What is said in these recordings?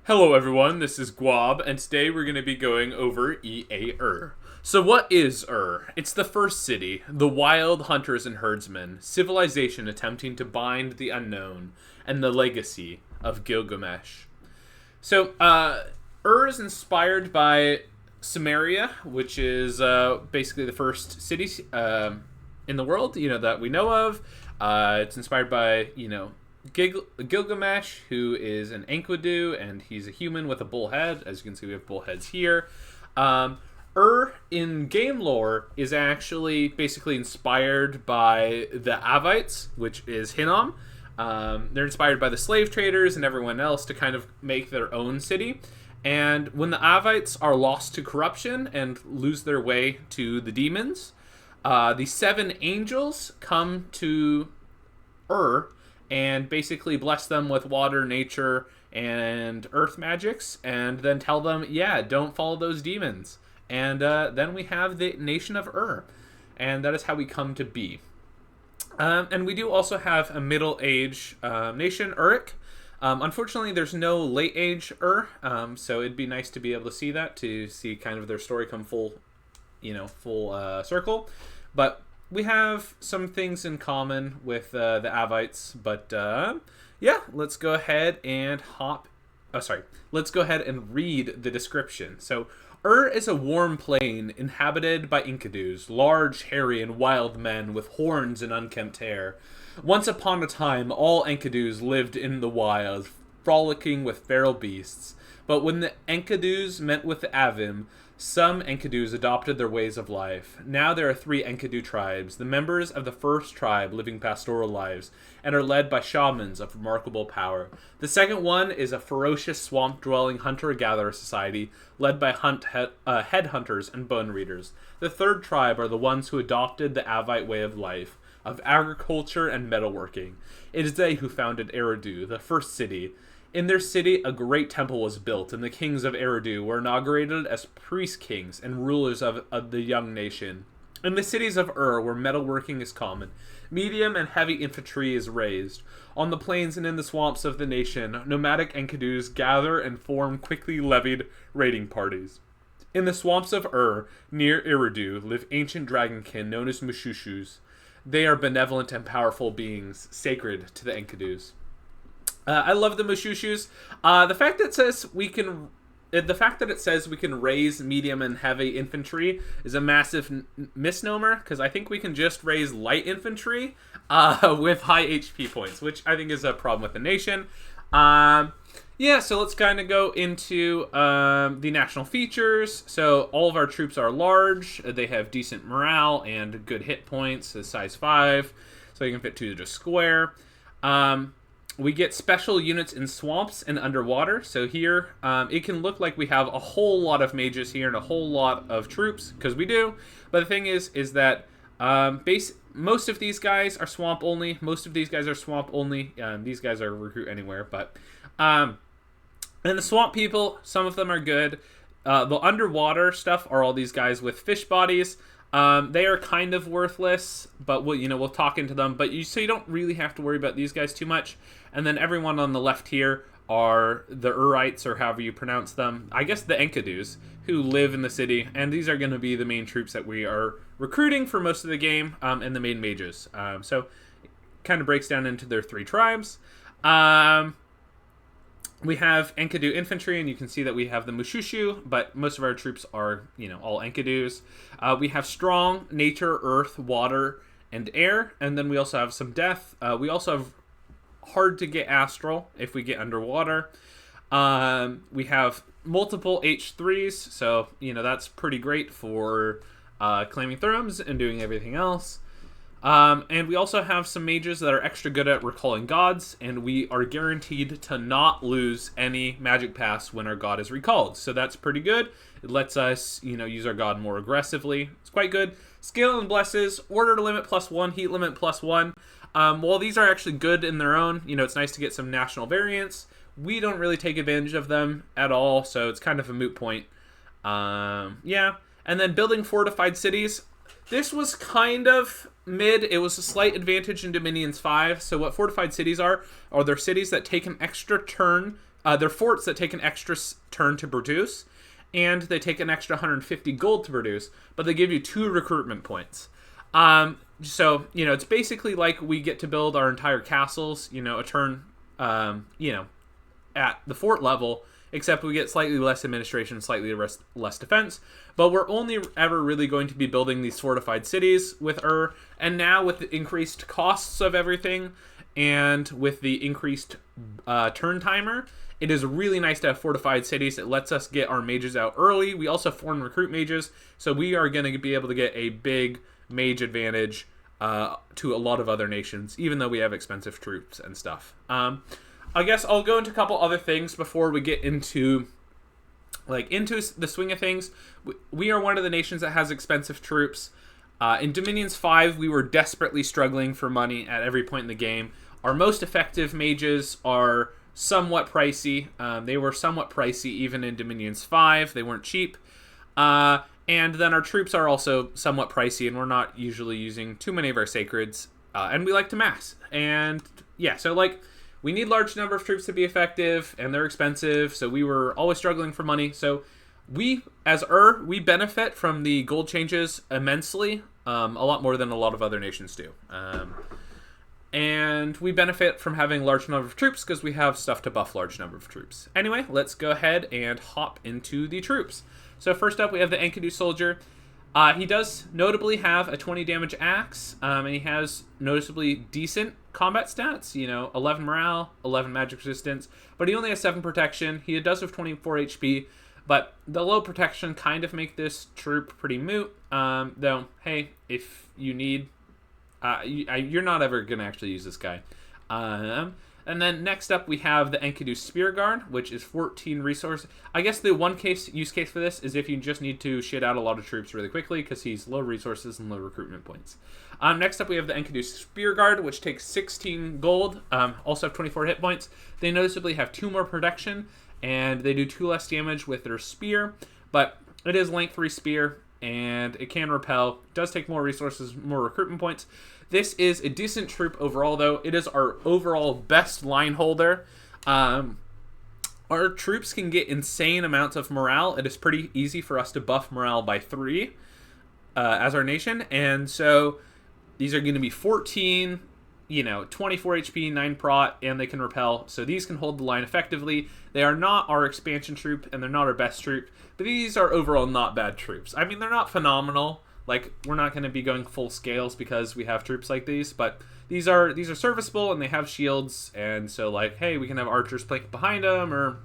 Hello everyone, this is Guab, and today we're going to be going over EA. So what is It's the first city, the wild hunters and herdsmen, civilization attempting to bind the unknown, and the legacy of Gilgamesh. So, is inspired by Samaria, which is basically the first city in the world, that we know of. It's inspired by, Gilgamesh, who is an Enkidu, and he's a human with a bull head. As you can see, we have bull heads here. In game lore is actually basically inspired by the Avites, which is Hinnom. They're inspired by the slave traders and everyone else to kind of make their own city. And when the Avites are lost to corruption and lose their way to the demons, the seven angels come to and basically bless them with water, nature, and earth magics, and then tell them, don't follow those demons. And then we have the nation of and that is how we come to be. And we do also have a middle age nation, Uruk. Unfortunately, there's no late age so it'd be nice to be able to see that, to see kind of their story come full circle. But we have some things in common with the Avites, but let's go ahead and let's go ahead and read the description. So, is a warm plain inhabited by Enkidus, large, hairy, and wild men with horns and unkempt hair. Once upon a time, all Enkidus lived in the wild, frolicking with feral beasts. But when the Enkidus met with the Avim, some Enkidus adopted their ways of life. Now there are 3 Enkidu tribes, the members of the first tribe living pastoral lives, and are led by shamans of remarkable power. The second one is a ferocious swamp-dwelling hunter-gatherer society, led by headhunters and bone readers. The third tribe are the ones who adopted the Avite way of life, of agriculture and metalworking. It is they who founded Eridu, the first city. In their city, a great temple was built, and the kings of Eridu were inaugurated as priest kings and rulers of the young nation. In the cities of where metalworking is common, medium and heavy infantry is raised. On the plains and in the swamps of the nation, nomadic Enkidus gather and form quickly levied raiding parties. In the swamps of near Eridu, live ancient dragonkin known as Mushushus. They are benevolent and powerful beings, sacred to the Enkidus. I love the Mushushus. The fact that it says we can raise medium and heavy infantry is a massive misnomer, because I think we can just raise light infantry with high HP points, which I think is a problem with the nation. So let's kind of go into the national features. So all of our troops are large. They have decent morale and good hit points, size 5, so you can fit 2 to just square. We get special units in swamps and underwater. So here, it can look like we have a whole lot of mages here and a whole lot of troops, because we do. But the thing is that most of these guys are swamp only. These guys are recruit anywhere. But and the swamp people, some of them are good. The underwater stuff are all these guys with fish bodies. They are kind of worthless, but we'll talk into them. But you don't really have to worry about these guys too much. And then everyone on the left here are the Urites, or however you pronounce them. I guess the Enkidus, who live in the city, and these are going to be the main troops that we are recruiting for most of the game, and the main mages. So it kind of breaks down into their 3 tribes. We have Enkidu infantry, and you can see that we have the Mushushu, but most of our troops are, all Enkidus. We have strong nature, earth, water, and air, and then we also have some death. We also have hard to get astral if we get underwater. We have multiple H3s, so, that's pretty great for claiming thrones and doing everything else. And we also have some mages that are extra good at recalling gods, and we are guaranteed to not lose any magic pass when our god is recalled. So that's pretty good. It lets us, use our god more aggressively. It's quite good. Skill and blesses, order to limit +1, heat limit +1. While these are actually good in their own, it's nice to get some national variants. We don't really take advantage of them at all, so it's kind of a moot point. And then building fortified cities. This was kind of mid. It was a slight advantage in Dominions 5. So what fortified cities are they're cities that take an extra turn they're forts that take an extra turn to produce, and they take an extra 150 gold to produce, but they give you 2 recruitment points. So, it's basically like we get to build our entire castles, a turn, at the fort level, except we get slightly less administration, slightly less defense. But we're only ever really going to be building these fortified cities with and now with the increased costs of everything, and with the increased turn timer, it is really nice to have fortified cities. It lets us get our mages out early. We also foreign recruit mages, so we are going to be able to get a big mage advantage to a lot of other nations, even though we have expensive troops and stuff. I guess I'll go into a couple other things before we get into the swing of things. We are one of the nations that has expensive troops. In Dominions 5, we were desperately struggling for money at every point in the game. Our most effective mages are somewhat pricey. They were somewhat pricey even in Dominions 5. They weren't cheap. And then our troops are also somewhat pricey, and we're not usually using too many of our sacreds. And we like to mass. And yeah, so we need large number of troops to be effective, and they're expensive, so we were always struggling for money. So we, as we benefit from the gold changes immensely, a lot more than a lot of other nations do. And we benefit from having large number of troops because we have stuff to buff large number of troops. Anyway, let's go ahead and hop into the troops. So first up, we have the Enkidu soldier. He does notably have a 20 damage axe, and he has noticeably decent combat stats, 11 morale, 11 magic resistance, but he only has 7 protection. He does have 24 HP, but the low protection kind of make this troop pretty moot, though, hey, if you need, you're not ever going to actually use this guy. And then next up, we have the Enkidu Spear Guard, which is 14 resource. I guess the use case for this is if you just need to shit out a lot of troops really quickly, because he's low resources and low recruitment points. Next up, we have the Enkidu Spear Guard, which takes 16 gold, also have 24 hit points. They noticeably have 2 more protection, and they do 2 less damage with their spear, but it is length 3 spear, and it can repel. It does take more resources, more recruitment points. This is a decent troop overall, though. It is our overall best line holder. Our troops can get insane amounts of morale. It is pretty easy for us to buff morale by 3 as our nation. And so these are going to be 14, 24 HP, 9 prot, and they can repel. So these can hold the line effectively. They are not our expansion troop, and they're not our best troop. But these are overall not bad troops. I mean, they're not phenomenal. We're not going to be going full scales because we have troops like these, but these are serviceable, and they have shields, and so hey, we can have archers plank behind them, or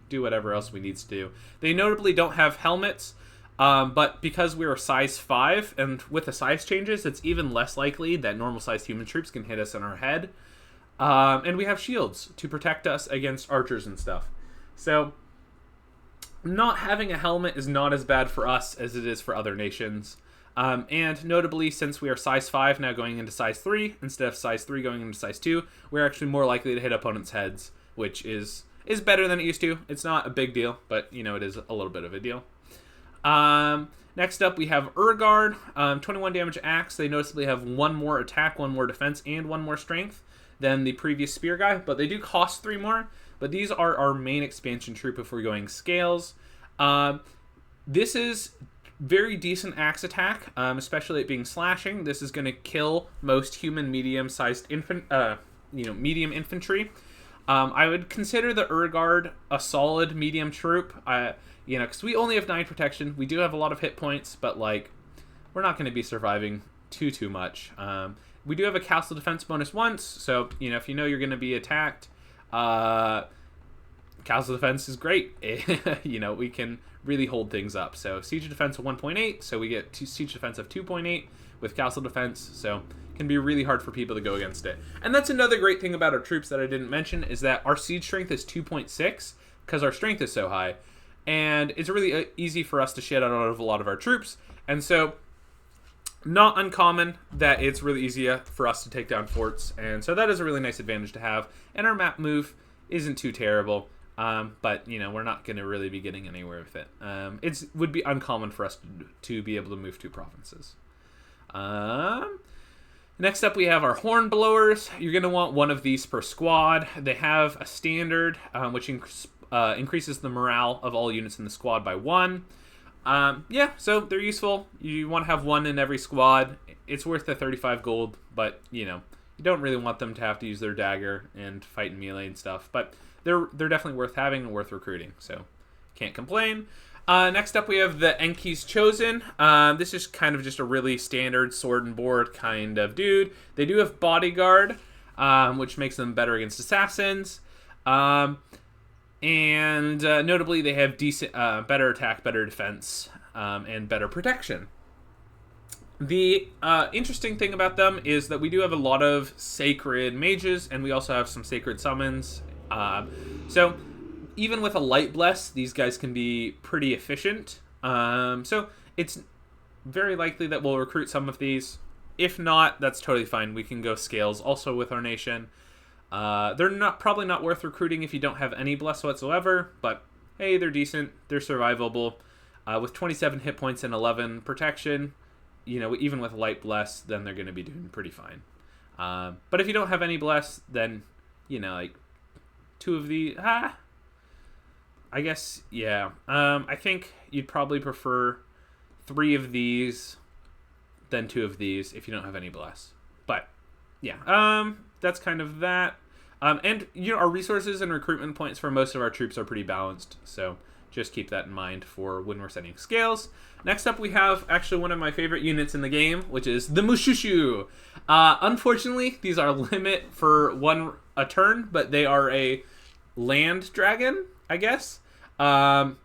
do whatever else we need to do. They notably don't have helmets, but because we are size 5, and with the size changes, it's even less likely that normal sized human troops can hit us in our head. And we have shields to protect us against archers and stuff. So not having a helmet is not as bad for us as it is for other nations. And notably, since we are size 5 now going into size 3, instead of size 3 going into size 2, we're actually more likely to hit opponents' heads, which is better than it used to. It's not a big deal, but, it is a little bit of a deal. Next up, we have Guard, 21 damage axe. They noticeably have 1 more attack, 1 more defense, and 1 more strength than the previous spear guy, but they do cost 3 more. But these are our main expansion troop if we're going scales. This is very decent axe attack, especially it being slashing. This is going to kill most human medium-sized medium infantry. I would consider the Guard a solid medium troop. Because we only have 9 protection. We do have a lot of hit points, but we're not going to be surviving too much. We do have a castle defense bonus once, so if you're going to be attacked, castle defense is great. We can really hold things up. So siege defense of 1.8, so we get siege defense of 2.8 with castle defense, so it can be really hard for people to go against it. And that's another great thing about our troops that I didn't mention, is that our siege strength is 2.6 because our strength is so high, and it's really easy for us to shit out of a lot of our troops. And so not uncommon that it's really easy for us to take down forts, and so that is a really nice advantage to have. And our map move isn't too terrible. But, we're not going to really be getting anywhere with it. It would be uncommon for us to be able to move 2 provinces. Next up, we have our horn blowers. You're going to want one of these per squad. They have a standard, which increases the morale of all units in the squad by 1. Yeah, so they're useful. You want to have one in every squad. It's worth the 35 gold, but, you don't really want them to have to use their dagger and fight in melee and stuff. But they're definitely worth having and worth recruiting, so can't complain. Next up, we have the Enki's Chosen. This is kind of just a really standard sword and board kind of dude. They do have Bodyguard, which makes them better against assassins. And notably, they have decent, better attack, better defense, and better protection. The interesting thing about them is that we do have a lot of sacred mages, and we also have some sacred summons. So even with a light bless, these guys can be pretty efficient. So it's very likely that we'll recruit some of these. If not, that's totally fine. We can go scales also with our nation. They're probably not worth recruiting if you don't have any bless whatsoever, but hey, they're decent. They're survivable. With 27 hit points and 11 protection, even with light bless, then they're going to be doing pretty fine. But if you don't have any bless, then, like 2 of the... I guess, yeah. I think you'd probably prefer 3 of these than 2 of these if you don't have any bless. But, yeah. That's kind of that. And, our resources and recruitment points for most of our troops are pretty balanced. So, just keep that in mind for when we're setting scales. Next up, we have actually one of my favorite units in the game, which is the Mushushu. Unfortunately, these are limit for a turn, but they are a land dragon, I guess. And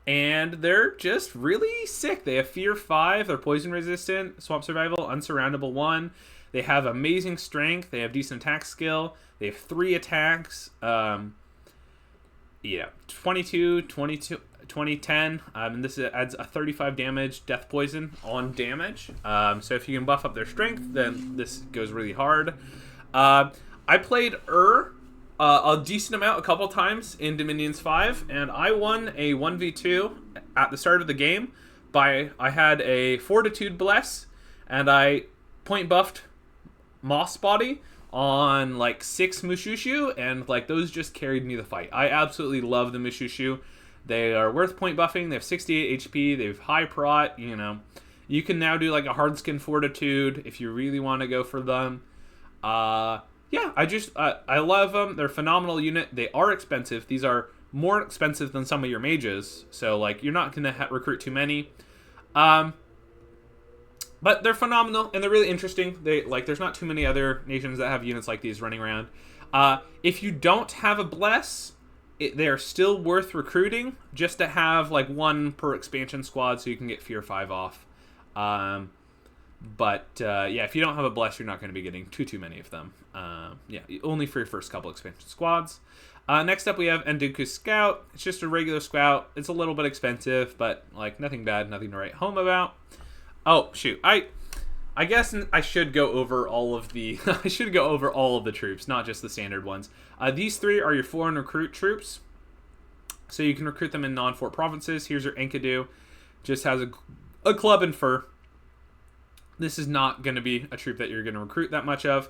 they're just really sick. They have Fear 5, they're poison resistant, Swamp Survival, Unsurroundable 1. They have amazing strength, they have decent attack skill, they have 3 attacks. 22, 22, 20, 10. And this adds a 35 damage death poison on damage. So if you can buff up their strength, then this goes really hard. I played a decent amount a couple times in Dominions 5, and I won a 1v2 at the start of the game. I had a Fortitude Bless, and I point buffed Moss Body on like 6 Mushushu, and like those just carried me the fight. I absolutely love the Mushushu. They are worth point buffing. They have 68 HP. They have high prot. You can now do like a Hardskin Fortitude if you really want to go for them. Yeah, I love them. They're a phenomenal unit. They are expensive. These are more expensive than some of your mages, so like you're not gonna recruit too many. But they're phenomenal and they're really interesting. There's not too many other nations that have units like these running around. If you don't have a bless, they're still worth recruiting just to have like 1 per expansion squad, so you can get Fear 5 off. But yeah, if you don't have a bless, you're not going to be getting too many of them. Yeah, only for your first couple expansion squads. Next up, we have Enduku Scout. It's just a regular scout. It's a little bit expensive, but like nothing bad, nothing to write home about. Oh shoot, I guess I should go over all of the I should go over all of the troops, not just the standard ones. These 3 are your foreign recruit troops, so you can recruit them in non-fort provinces. Here's your Enkidu. Just has a club and fur. This is not going to be a troop that you're going to recruit that much of.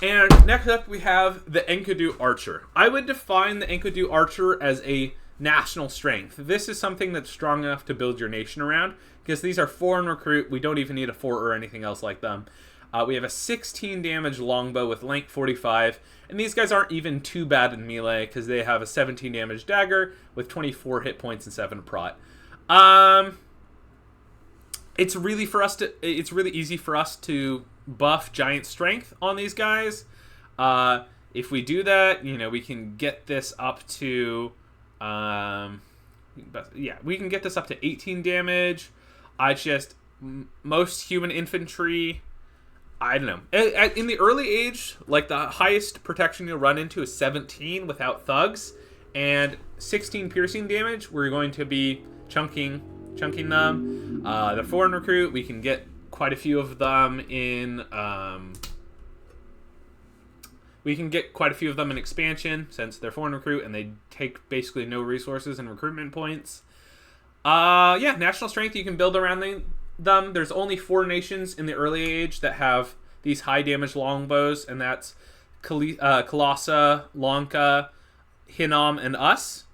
And next up, we have the Enkidu Archer. I would define the Enkidu Archer as a national strength. This is something that's strong enough to build your nation around, because these are foreign recruit. We don't even need a fort or anything else like them. We have a 16 damage longbow with length 45, and these guys aren't even too bad in melee, because they have a 17 damage dagger with 24 hit points and 7 prot. It's really easy for us to buff giant strength on these guys. If we do that, we can get this up to we can get this up to 18 damage. Most human infantry, I don't know. In the early age, like the highest protection you'll run into is 17 without thugs, and 16 piercing damage. We're going to be chunking them. The foreign recruit, we can get quite a few of them in expansion, since they're foreign recruit and they take basically no resources and recruitment points. Yeah, national strength, you can build around them, there's only 4 nations in the early age that have these high damage longbows, and that's Colossa, Lanka, Hinnom, and us.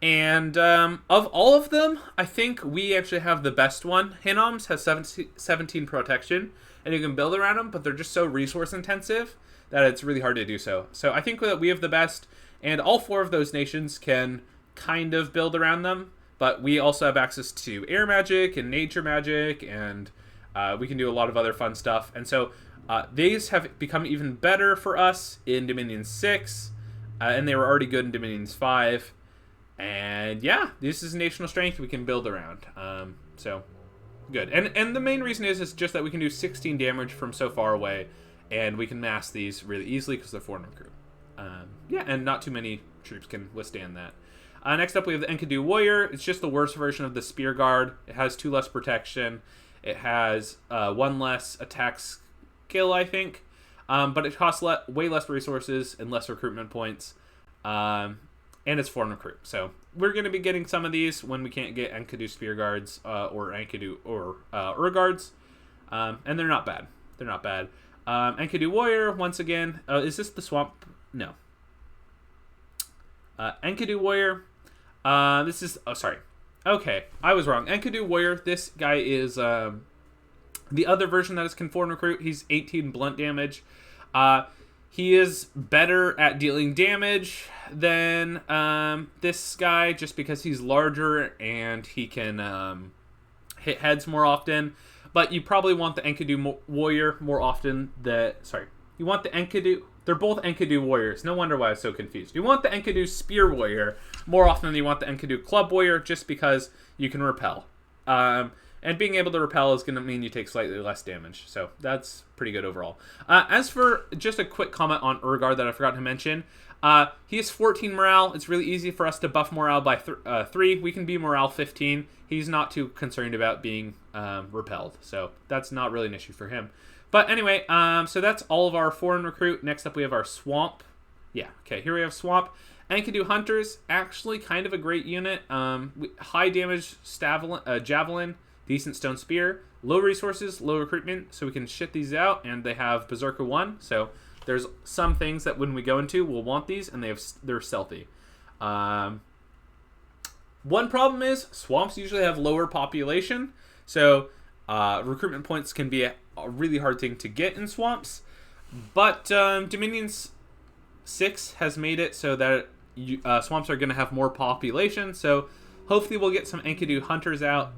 And of all of them, I think we actually have the best one. Hinnom's has 17 protection, and you can build around them, but they're just so resource intensive that it's really hard to do so. So I think that we have the best, and all 4 of those nations can kind of build around them, but we also have access to air magic and nature magic, and we can do a lot of other fun stuff. And so these have become even better for us in Dominion 6, and they were already good in Dominions 5. And yeah, this is national strength we can build around. So good. And the main reason is just that we can do 16 damage from so far away, and we can mass these really easily because they're foreign recruit. Yeah, and not too many troops can withstand that. Next up, we have the Enkidu Warrior. It's just the worst version of the Spear Guard. It has 2 less protection. It has 1 less attack skill, I think. But it costs way less resources and less recruitment points. And it's foreign recruit. So we're going to be getting some of these when we can't get Enkidu Spear Guards or Enkidu or Ur Guards. And they're not bad. They're not bad. Enkidu Warrior, once again. Is this the swamp? No. Enkidu Warrior. This is... Oh, sorry. Okay, I was wrong. Enkidu Warrior, this guy is the other version that is foreign recruit. He's 18 blunt damage. He is better at dealing damage than this guy just because he's larger and he can hit heads more often. But you probably want the Enkidu Warrior more often you want the Enkidu... They're both Enkidu Warriors. No wonder why I was so confused. You want the Enkidu Spear Warrior more often than you want the Enkidu Club Warrior just because you can repel. And being able to repel is going to mean you take slightly less damage. So that's pretty good overall. As for just a quick comment on Urgard that I forgot to mention, he has 14 morale. It's really easy for us to buff morale by 3. We can be morale 15. He's not too concerned about being repelled. So that's not really an issue for him. But anyway, so that's all of our foreign recruit. Next up we have our Swamp. Yeah, okay, here we have Swamp. Enkidu Hunters, actually kind of a great unit. High damage Javelin. Decent stone spear, low resources, low recruitment, so we can shit these out, and they have Berserker 1, so there's some things that when we go into, we'll want these, and they're stealthy. One problem is, swamps usually have lower population, so recruitment points can be a really hard thing to get in swamps, but Dominions 6 has made it so that swamps are going to have more population, so hopefully we'll get some Enkidu Hunters out.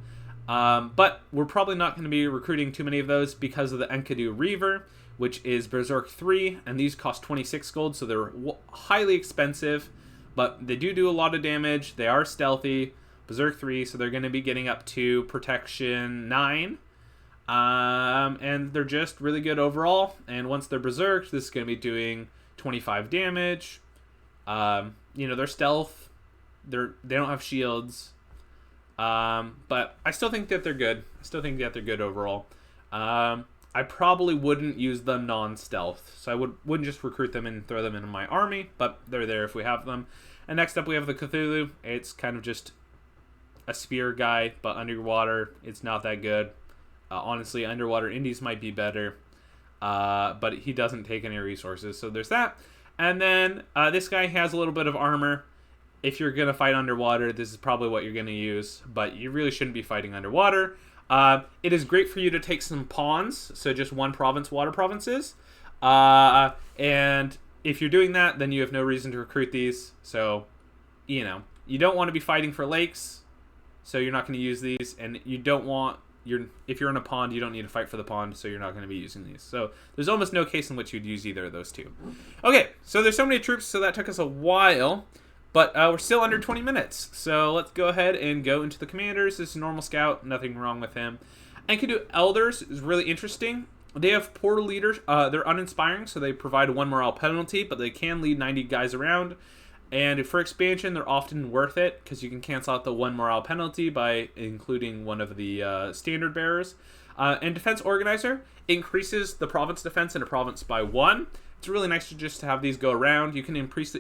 But we're probably not going to be recruiting too many of those because of the Enkidu Reaver, which is Berserk 3, and these cost 26 gold, so they're highly expensive, but they do a lot of damage. They are stealthy, Berserk 3, so they're going to be getting up to Protection 9, and they're just really good overall, and once they're Berserked, this is going to be doing 25 damage. They're stealth, they don't have shields, but I still think that they're good. I still think that they're good overall. I probably wouldn't use them non-stealth, so I wouldn't just recruit them and throw them into my army, but they're there if we have them. And next up we have the Cthulhu. It's kind of just a spear guy, but underwater it's not that good. Honestly, underwater Indies might be better, but he doesn't take any resources, so there's that. And then this guy has a little bit of armor. If you're going to fight underwater, this is probably what you're going to use, but you really shouldn't be fighting underwater. It is great for you to take some pawns, so just one province, water provinces. And if you're doing that, then you have no reason to recruit these. So, you don't want to be fighting for lakes, so you're not going to use these. And you don't want, if you're in a pond, you don't need to fight for the pond, so you're not going to be using these. So there's almost no case in which you'd use either of those two. Okay, so there's so many troops, so that took us a while. But we're still under 20 minutes, so let's go ahead and go into the commanders. This is a normal scout, nothing wrong with him. Enkidu Elders is really interesting. They have poor leaders. They're uninspiring, so they provide 1 morale penalty, but they can lead 90 guys around. And for expansion, they're often worth it, because you can cancel out the 1 morale penalty by including one of the standard bearers. And Defense Organizer increases the province defense in a province by 1. It's really nice to just have these go around. You can increase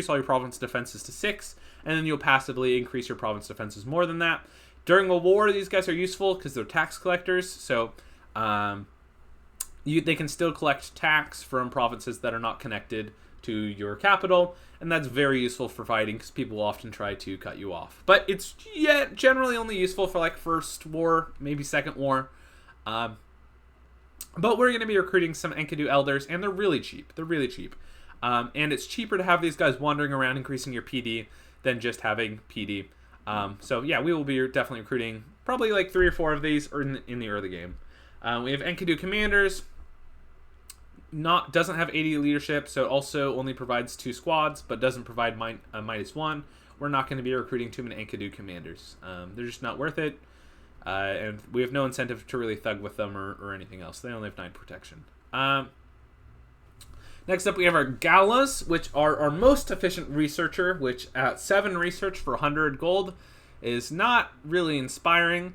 all your province defenses to 6, and then you'll passively increase your province defenses more than that. During a war, these guys are useful because they're tax collectors, so they can still collect tax from provinces that are not connected to your capital, and that's very useful for fighting because people will often try to cut you off. But it's generally only useful for like first war, maybe second war. But we're going to be recruiting some Enkidu elders, and they're really cheap. And it's cheaper to have these guys wandering around increasing your PD than just having PD. So yeah, we will be definitely recruiting probably like 3 or 4 of these in the early game. We have Enkidu commanders. Doesn't have 80 leadership, so it also only provides 2 squads, but doesn't provide -1. We're not going to be recruiting too many Enkidu commanders. They're just not worth it, and we have no incentive to really thug with them or anything else. They only have 9 protection. Next up, we have our Galas, which are our most efficient researcher, which at 7 research for 100 gold is not really inspiring.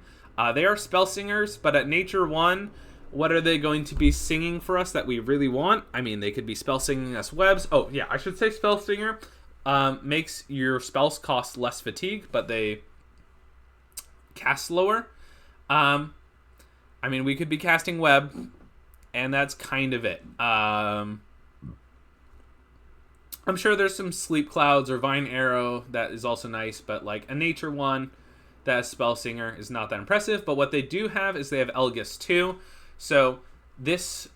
They are spell singers, but at nature 1, what are they going to be singing for us that we really want? I mean, they could be spell singing us webs. Oh, yeah, I should say spell singer makes your spells cost less fatigue, but they cast slower. I mean, we could be casting web, and that's kind of it. I'm sure there's some sleep clouds or vine arrow that is also nice, but like a nature 1 that is spell singer is not that impressive. But what they do have is they have Elgis 2. So this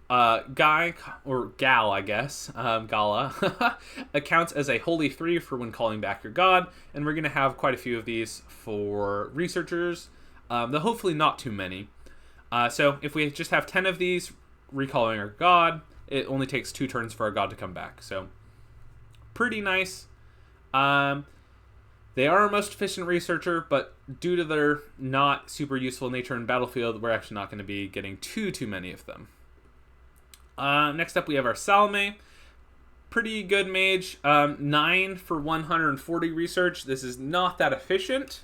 guy, or gal, I guess, Gala, accounts as a holy 3 for when calling back your god, and we're going to have quite a few of these for researchers, though hopefully not too many. So if we just have 10 of these recalling our god, it only takes 2 turns for our god to come back, so pretty nice. They are our most efficient researcher, but due to their not super useful nature in Battlefield, we're actually not going to be getting too many of them. Next up, we have our Salome. Pretty good mage. 9 for 140 research. This is not that efficient,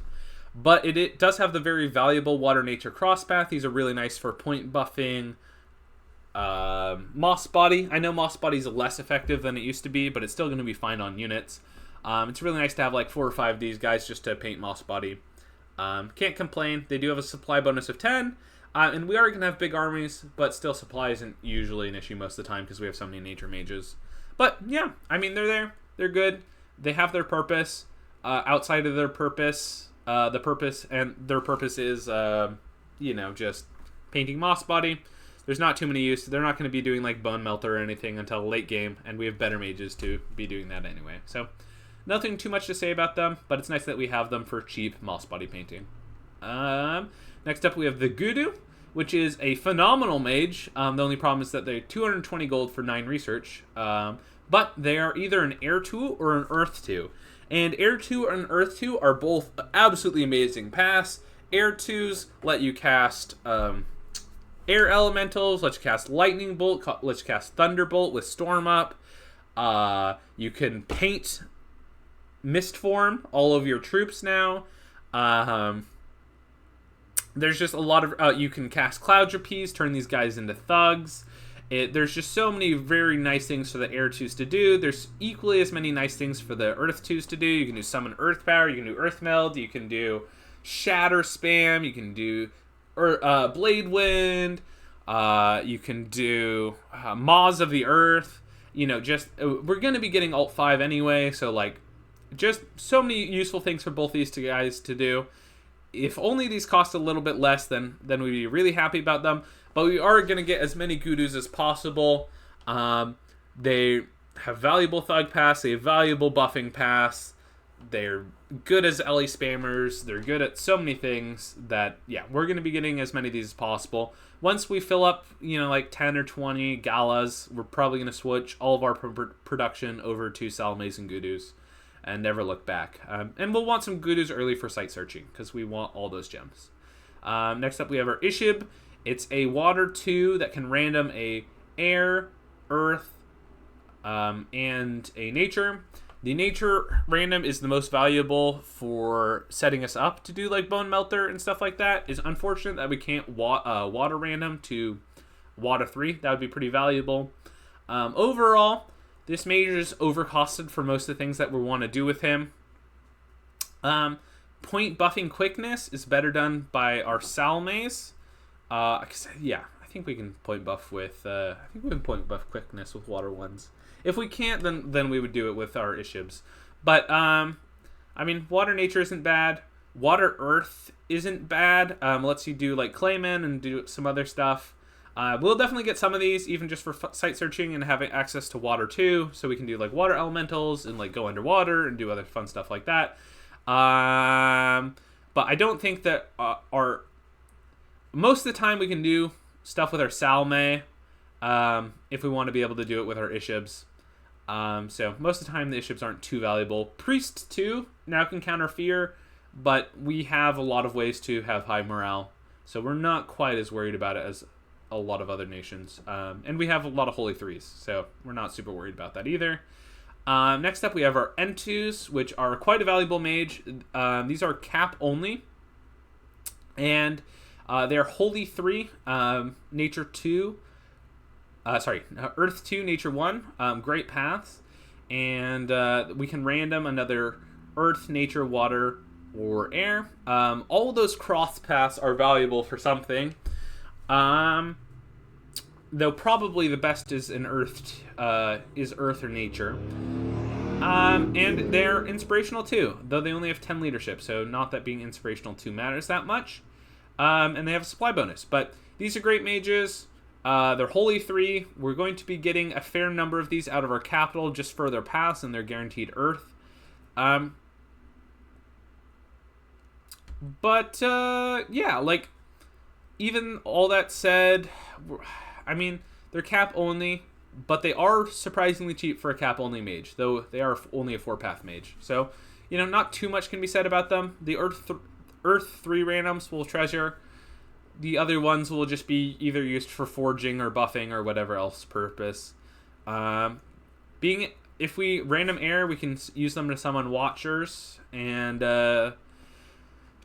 but it does have the very valuable Water Nature Crosspath. These are really nice for point buffing. Moss Body. I know Moss Body is less effective than it used to be, but it's still going to be fine on units. It's really nice to have like 4 or 5 of these guys just to paint Moss Body. Can't complain. They do have a supply bonus of 10. And we are going to have big armies, but still supply isn't usually an issue most of the time because we have so many nature mages. But yeah, I mean, they're there. They're good. They have their purpose. Outside of their purpose, their purpose is, just painting Moss Body. There's not too many use. They're not going to be doing like Bone Melter or anything until late game, and we have better mages to be doing that anyway. So nothing too much to say about them, but it's nice that we have them for cheap Moss Body painting. Next up, we have the Gudu, which is a phenomenal mage. The only problem is that they're 220 gold for 9 research, but they are either an Air 2 or an Earth 2. And Air 2 and Earth 2 are both absolutely amazing pass. Air 2s let you cast Air Elementals, let you cast Lightning Bolt, let you cast Thunderbolt with Storm Up. You can paint Mist Form all of your troops now. There's just a lot of... you can cast Cloud Trapeze, turn these guys into thugs. There's just so many very nice things for the Air 2s to do. There's equally as many nice things for the Earth 2s to do. You can do Summon Earth Power, you can do Earth Meld, you can do Shatter Spam, you can do Blade Wind, you can do Maws of the Earth. We're going to be getting Alt 5 anyway, so like, just so many useful things for both these 2 guys to do. If only these cost a little bit less, then we'd be really happy about them. But we are going to get as many Gudus as possible. They have valuable Thug Pass. They have valuable Buffing Pass. They're good as LE spammers. They're good at so many things that, yeah, we're going to be getting as many of these as possible. Once we fill up, like 10 or 20 Galas, we're probably going to switch all of our production over to Salomes and Gudus and never look back. And we'll want some Gudus early for site searching because we want all those gems. Next up, we have our Ishib. It's a Water 2 that can random a Air, Earth, and a Nature. The Nature random is the most valuable for setting us up to do like Bone Melter and stuff like that. It's unfortunate that we can't Water random to Water 3. That would be pretty valuable. Overall, this mage is overcosted for most of the things that we want to do with him. point buffing quickness is better done by our Salmes. Yeah, I think we can point buff with. I think we can point buff quickness with water ones. If we can't, then we would do it with our Ishibs. But I mean, water nature isn't bad. Water earth isn't bad. Lets you do like Clayman and do some other stuff. We'll definitely get some of these, even just for site searching and having access to water too, so we can do like water elementals and like go underwater and do other fun stuff like that. But I don't think that most of the time we can do stuff with our Salme if we want to be able to do it with our Ishibs. So most of the time the Ishibs aren't too valuable. Priest too now can counter fear, but we have a lot of ways to have high morale, so we're not quite as worried about it as a lot of other nations. And we have a lot of Holy Threes, so we're not super worried about that either. Next up we have our N2s, which are quite a valuable mage. These are cap only, and they're Holy 3, Nature 2, Earth 2, Nature 1, great paths, and we can random another Earth, Nature, Water, or Air. All of those cross paths are valuable for something. Though probably the best is an Earth, or Nature. And they're inspirational too, though they only have 10 leadership, so not that being inspirational too matters that much. And they have a supply bonus, but these are great mages. They're Holy 3. We're going to be getting a fair number of these out of our capital just for their paths and their guaranteed Earth. Yeah, like, even all that said, I mean, they're cap only, but they are surprisingly cheap for a cap only mage, though they are only a 4-path mage. So, you know, not too much can be said about them. The Earth 3 randoms will treasure. The other ones will just be either used for forging or buffing or whatever else purpose. If we random air, we can use them to summon Watchers and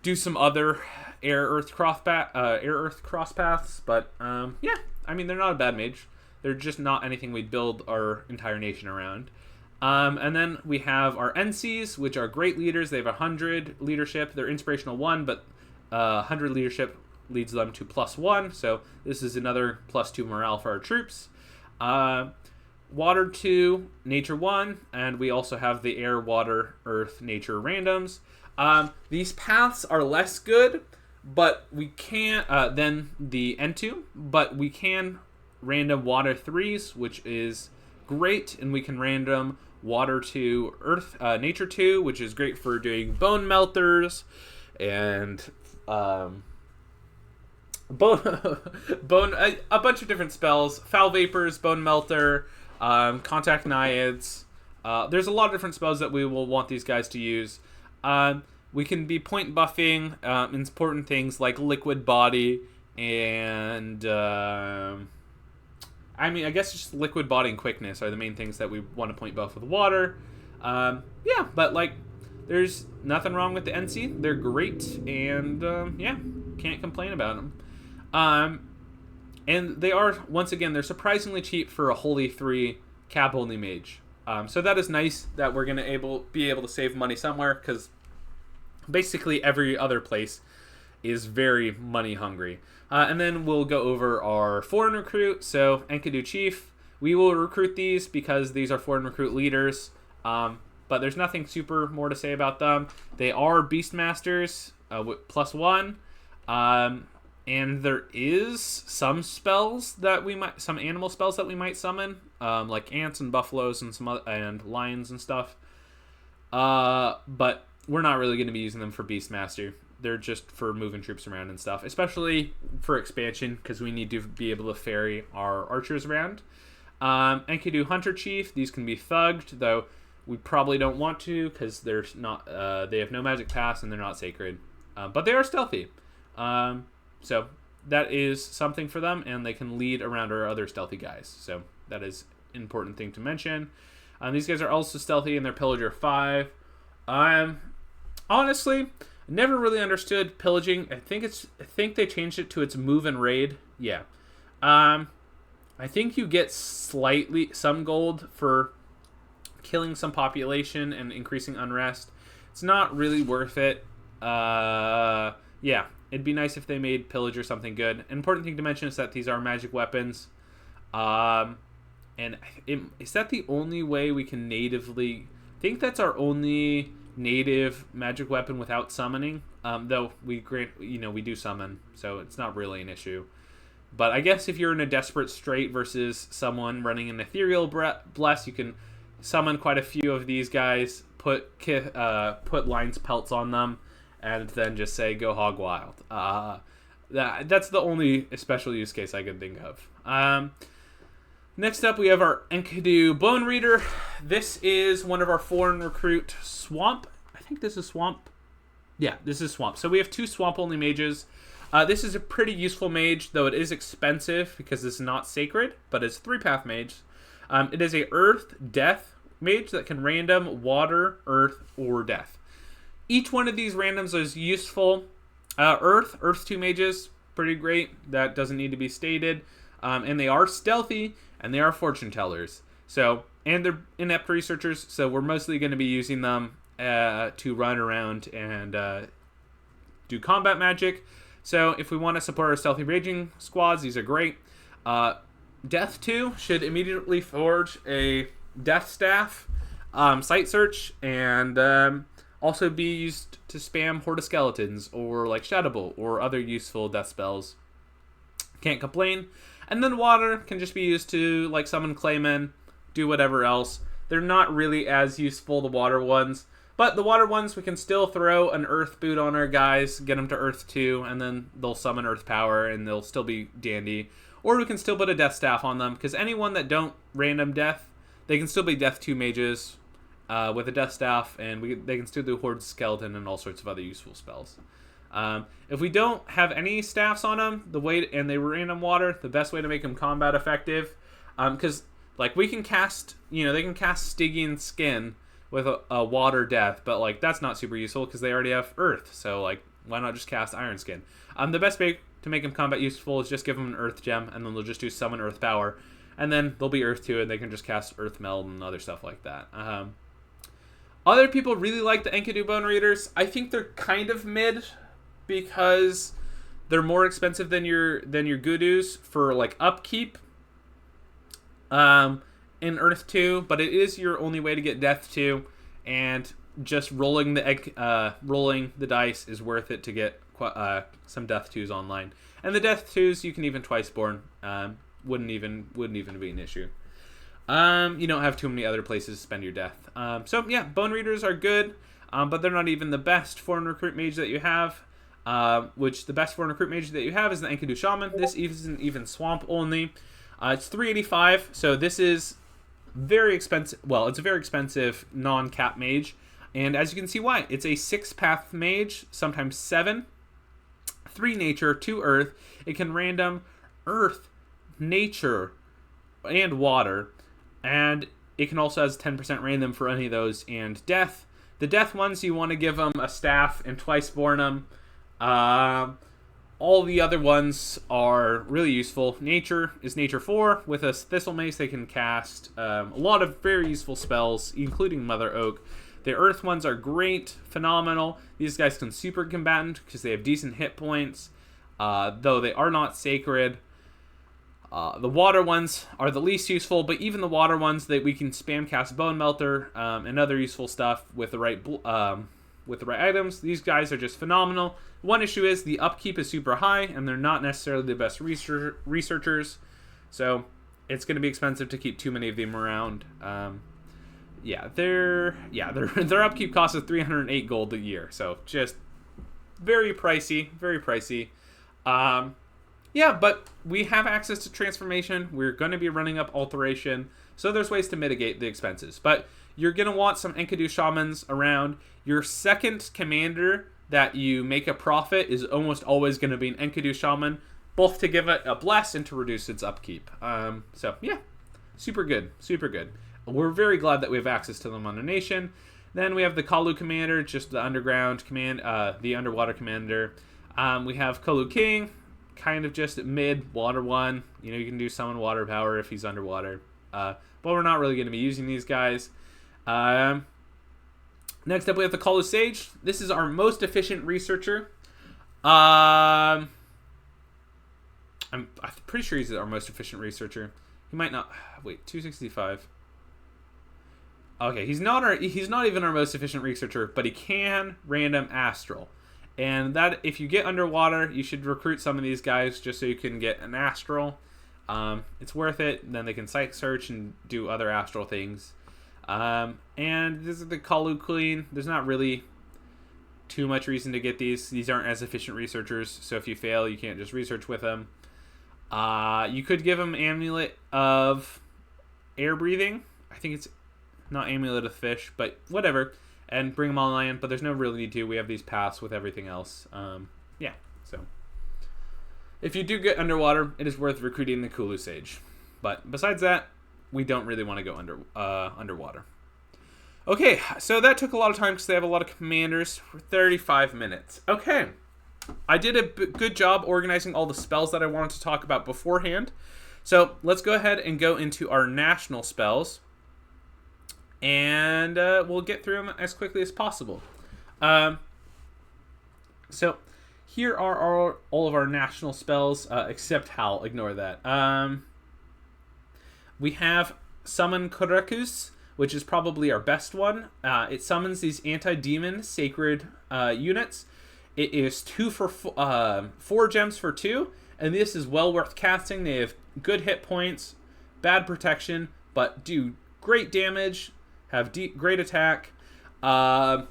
do some other air earth cross paths. But yeah, I mean, they're not a bad mage. They're just not anything we'd build our entire nation around. And then we have our NCs, which are great leaders. They have 100 leadership. They're inspirational 1, but 100 leadership leads them to +1. So this is another +2 morale for our troops. Water 2, Nature 1, and we also have the Air, Water, Earth, Nature randoms. These paths are less good, but we can't than the N2, but we can random Water 3s, which is great, and we can random Water 2, Earth, Nature 2, which is great for doing bone melters and a bunch of different spells. Foul Vapors, Bone Melter, Contact Naiads. There's a lot of different spells that we will want these guys to use. We can be point buffing important things like Liquid Body and I mean, I guess just Liquid Body and Quickness are the main things that we want to point buff with water. Yeah, but like, there's nothing wrong with the NC. They're great, and yeah, can't complain about them. And they are, once again, they're surprisingly cheap for a Holy 3 cap only mage. So that is nice that we're gonna be able to save money somewhere, because basically every other place is very money hungry. And then we'll go over our foreign recruit. So Enkidu Chief, we will recruit these because these are foreign recruit leaders. But there's nothing super more to say about them. They are Beastmasters with +1. And there is some spells that some animal spells that we might summon, like ants and buffaloes and and lions and stuff. But we're not really going to be using them for Beastmaster. They're just for moving troops around and stuff, especially for expansion, because we need to be able to ferry our archers around. Enkidu Hunter Chief, these can be thugged, though we probably don't want to, because they're not. They have no magic pass and they're not sacred, but they are stealthy. So that is something for them, and they can lead around our other stealthy guys. So that is an important thing to mention. These guys are also stealthy, and they're Pillager 5. Honestly, never really understood pillaging. I think they changed it to its move and raid. Yeah. I think you get some gold for killing some population and increasing unrest. It's not really worth it. Yeah, it'd be nice if they made pillage or something good. An important thing to mention is that these are magic weapons. And is that the only way we can natively... I think that's our only native magic weapon without summoning. Though we do summon, so it's not really an issue. But I guess if you're in a desperate strait versus someone running an ethereal bless, you can summon quite a few of these guys, put lines pelts on them, and then just say go hog wild. That's the only special use case I can think of. Next up, we have our Enkidu Bone Reader. This is one of our foreign recruit swamp. I think this is swamp. Yeah, this is swamp. So we have 2 swamp-only mages. This is a pretty useful mage, though it is expensive because it's not sacred, but it's 3-path mage. It is a earth, death mage that can random water, earth, or death. Each one of these randoms is useful. Earth's 2 mages, pretty great. That doesn't need to be stated. And they are stealthy, and they are fortune tellers. And they're inept researchers, so we're mostly going to be using them to run around and do combat magic. So if we want to support our stealthy raging squads, these are great. Death 2 should immediately forge a death staff, sight search, and also be used to spam horde of skeletons or like Shadow Bolt or other useful death spells. Can't complain. And then water can just be used to like summon claymen, do whatever else. They're not really as useful, the water ones. But the water ones, we can still throw an earth boot on our guys, get them to earth 2, and then they'll summon earth power, and they'll still be dandy. Or we can still put a death staff on them, because anyone that don't random death, they can still be death 2 mages with a death staff, and they can still do horde skeleton and all sorts of other useful spells. If we don't have any staffs on them, and they random water, the best way to make them combat effective, because like we can cast, they can cast Stygian Skin with a water death, but like that's not super useful because they already have earth. So like, why not just cast Iron Skin? The best way to make them combat useful is just give them an earth gem, and then they'll just do summon earth power, and then they'll be earth 2, and they can just cast earth meld and other stuff like that. Other people really like the Enkidu Bone Readers. I think they're kind of mid because they're more expensive than your Gudus for like upkeep in Earth 2, but it is your only way to get Death 2, and just rolling the dice is worth it to get some Death 2s online. And the Death 2s you can even twice born. Wouldn't even be an issue. You don't have too many other places to spend your death. So yeah, Bone Readers are good, but they're not even the best foreign recruit mage that you have. Which the best foreign recruit mage that you have is the Enkidu Shaman. This isn't even swamp only. It's 385, so this is very expensive. Well, it's a very expensive non-cap mage, and as you can see why. It's a 6-path mage, sometimes 7. 3 nature, 2 earth. It can random earth, nature, and water, and it can also has 10% random for any of those, and death. The death ones, you want to give them a staff and twice born them. All the other ones are really useful. Nature is nature 4. With a Thistle Mace, they can cast a lot of very useful spells, including Mother Oak. The earth ones are great, phenomenal. These guys can super combatant because they have decent hit points, though they are not sacred. The water ones are the least useful, but even the water ones that we can spam cast Bone Melter and other useful stuff with the right items. These guys are just phenomenal. One issue is the upkeep is super high, and they're not necessarily the best researchers, so it's going to be expensive to keep too many of them around. Their upkeep cost is 308 gold a year, so just very pricey, very pricey. But we have access to transformation. We're going to be running up alteration, so there's ways to mitigate the expenses. But you're going to want some Enkidu Shamans around. Your second commander that you make a profit is almost always going to be an Enkidu Shaman, both to give it a bless and to reduce its upkeep. Super good, super good. We're very glad that we have access to them on the nation. Then we have the Kalu Commander, just the underground command, the underwater commander. We have Kalu King, kind of just mid water 1. You can do summon water power if he's underwater. But we're not really going to be using these guys. Next up, we have the Kalu Sage. This is our most efficient researcher. I'm pretty sure he's our most efficient researcher. He might not. Wait, 265. Okay, he's not even our most efficient researcher, but he can random astral. And that, if you get underwater, you should recruit some of these guys just so you can get an astral. It's worth it. Then they can psych search and do other astral things. And this is the Kalu Queen. There's not really too much reason to get these. These aren't as efficient researchers, so if you fail, you can't just research with them. You could give them Amulet of Air Breathing. I think it's not Amulet of Fish, but whatever. And bring them on land, but there's no real need to. We have these paths with everything else. Yeah, so. If you do get underwater, it is worth recruiting the Kalu Sage. But besides that, we don't really want to go underwater. Okay, so that took a lot of time because they have a lot of commanders for 35 minutes. Okay, I did a good job organizing all the spells that I wanted to talk about beforehand. So let's go ahead and go into our national spells. And we'll get through them as quickly as possible. So here are all of our national spells, except Hal. Ignore that. We have Summon Korekus, which is probably our best one. It summons these anti-demon sacred units. It is 4 gems for 2, and this is well worth casting. They have good hit points, bad protection, but do great damage. Have great attack. Yeah,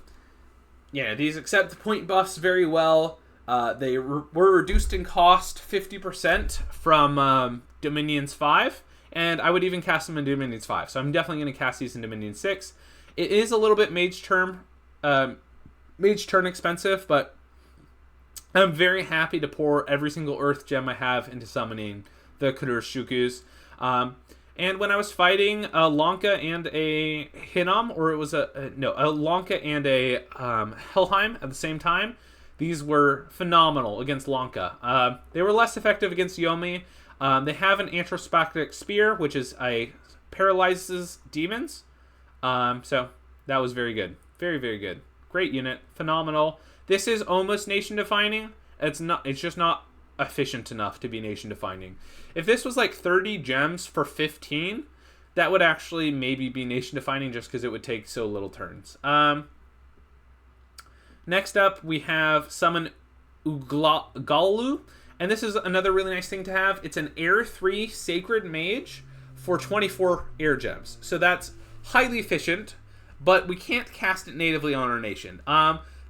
these accept the point buffs very well. They were reduced in cost 50% from Dominions 5, and I would even cast them in Dominions 5. So I'm definitely going to cast these in Dominions 6. It is a little bit Mage Turn expensive, but I'm very happy to pour every single Earth gem I have into summoning the Kururshukus. And when I was fighting a Lanka and a Hinam, or it was a Lanka and a Helheim at the same time, these were phenomenal against Lanka. They were less effective against Yomi. They have an Anthrospactic Spear, which is paralyzes demons. So that was very good. Very, very good. Great unit. Phenomenal. This is almost nation defining. It's just not efficient enough to be nation defining. If this was like 30 gems for 15, that would actually maybe be nation defining just because it would take so little turns. Next up, we have Summon Ugalu, and this is another really nice thing to have. It's an Air 3 Sacred Mage for 24 air gems. So that's highly efficient, but we can't cast it natively on our nation.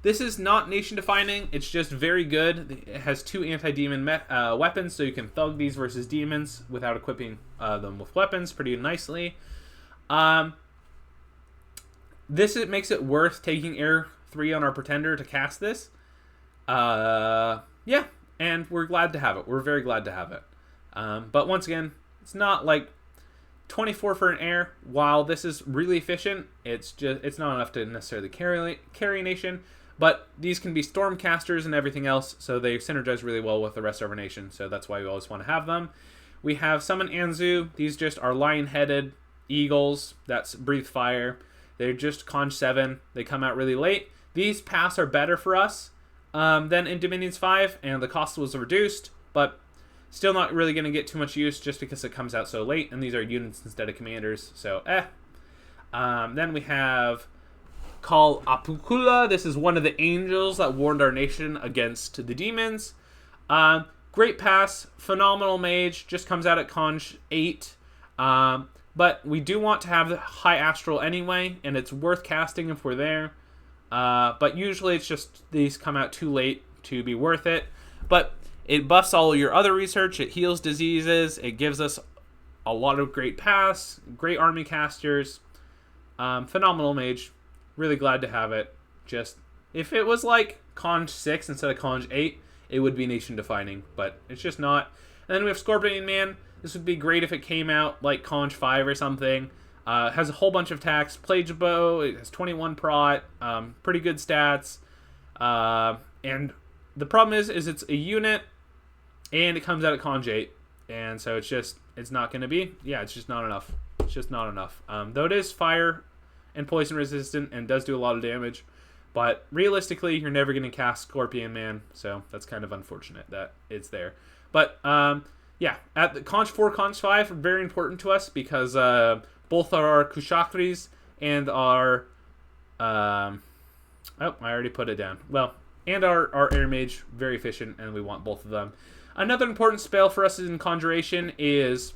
This is not nation defining, it's just very good. It has 2 anti-demon weapons, so you can thug these versus demons without equipping them with weapons pretty nicely. It makes it worth taking Air 3 on our Pretender to cast this. Yeah, and we're glad to have it. We're very glad to have it. But once again, it's not like 24 for an air. While this is really efficient, it's not enough to necessarily carry nation. But these can be Stormcasters and everything else, so they synergize really well with the rest of our nation, so that's why we always want to have them. We have Summon Anzu. These just are lion-headed eagles. That's Breathe Fire. They're just Conj 7. They come out really late. These paths are better for us than in Dominions 5, and the cost was reduced, but still not really going to get too much use just because it comes out so late, and these are units instead of commanders, so Then we have Call Apukula. This is one of the angels that warned our nation against the demons. Great pass, phenomenal mage, just comes out at Conj 8. But we do want to have the high astral anyway, and it's worth casting if we're there. But usually it's just these come out too late to be worth it. But it buffs all your other research, it heals diseases, it gives us a lot of great pass, great army casters, phenomenal mage. Really glad to have it. Just, if it was like Conj 6 instead of Conj 8, it would be nation defining, but it's just not. And then we have Scorpion Man. This would be great if it came out like Conj 5 or something. It has a whole bunch of attacks. Plage Bow, it has 21 prot, pretty good stats. And the problem is it's a unit, and it comes out at Conj 8. And so it's not going to be, it's just not enough. It's just not enough. Though it is fire and poison resistant and does do a lot of damage. But realistically, you're never going to cast Scorpion Man, so that's kind of unfortunate that it's there. But yeah, at the Conch 4, Conch 5 are very important to us because both our Kushakris and our oh, I already put it down. Well, and our Air Mage, very efficient, and we want both of them. Another important spell for us in Conjuration is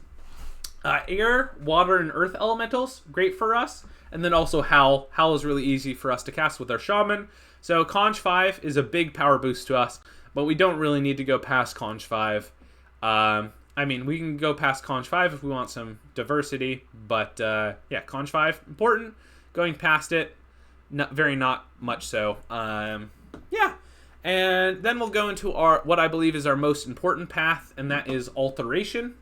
Air, Water, and Earth Elementals. Great for us. And then also Howl. Howl is really easy for us to cast with our Shaman. So Conch 5 is a big power boost to us, but we don't really need to go past Conch 5. I mean, we can go past Conch 5 if we want some diversity, but yeah, Conch 5, important. Going past it, not much so. Yeah, and then we'll go into what I believe is our most important path, and that is Alteration.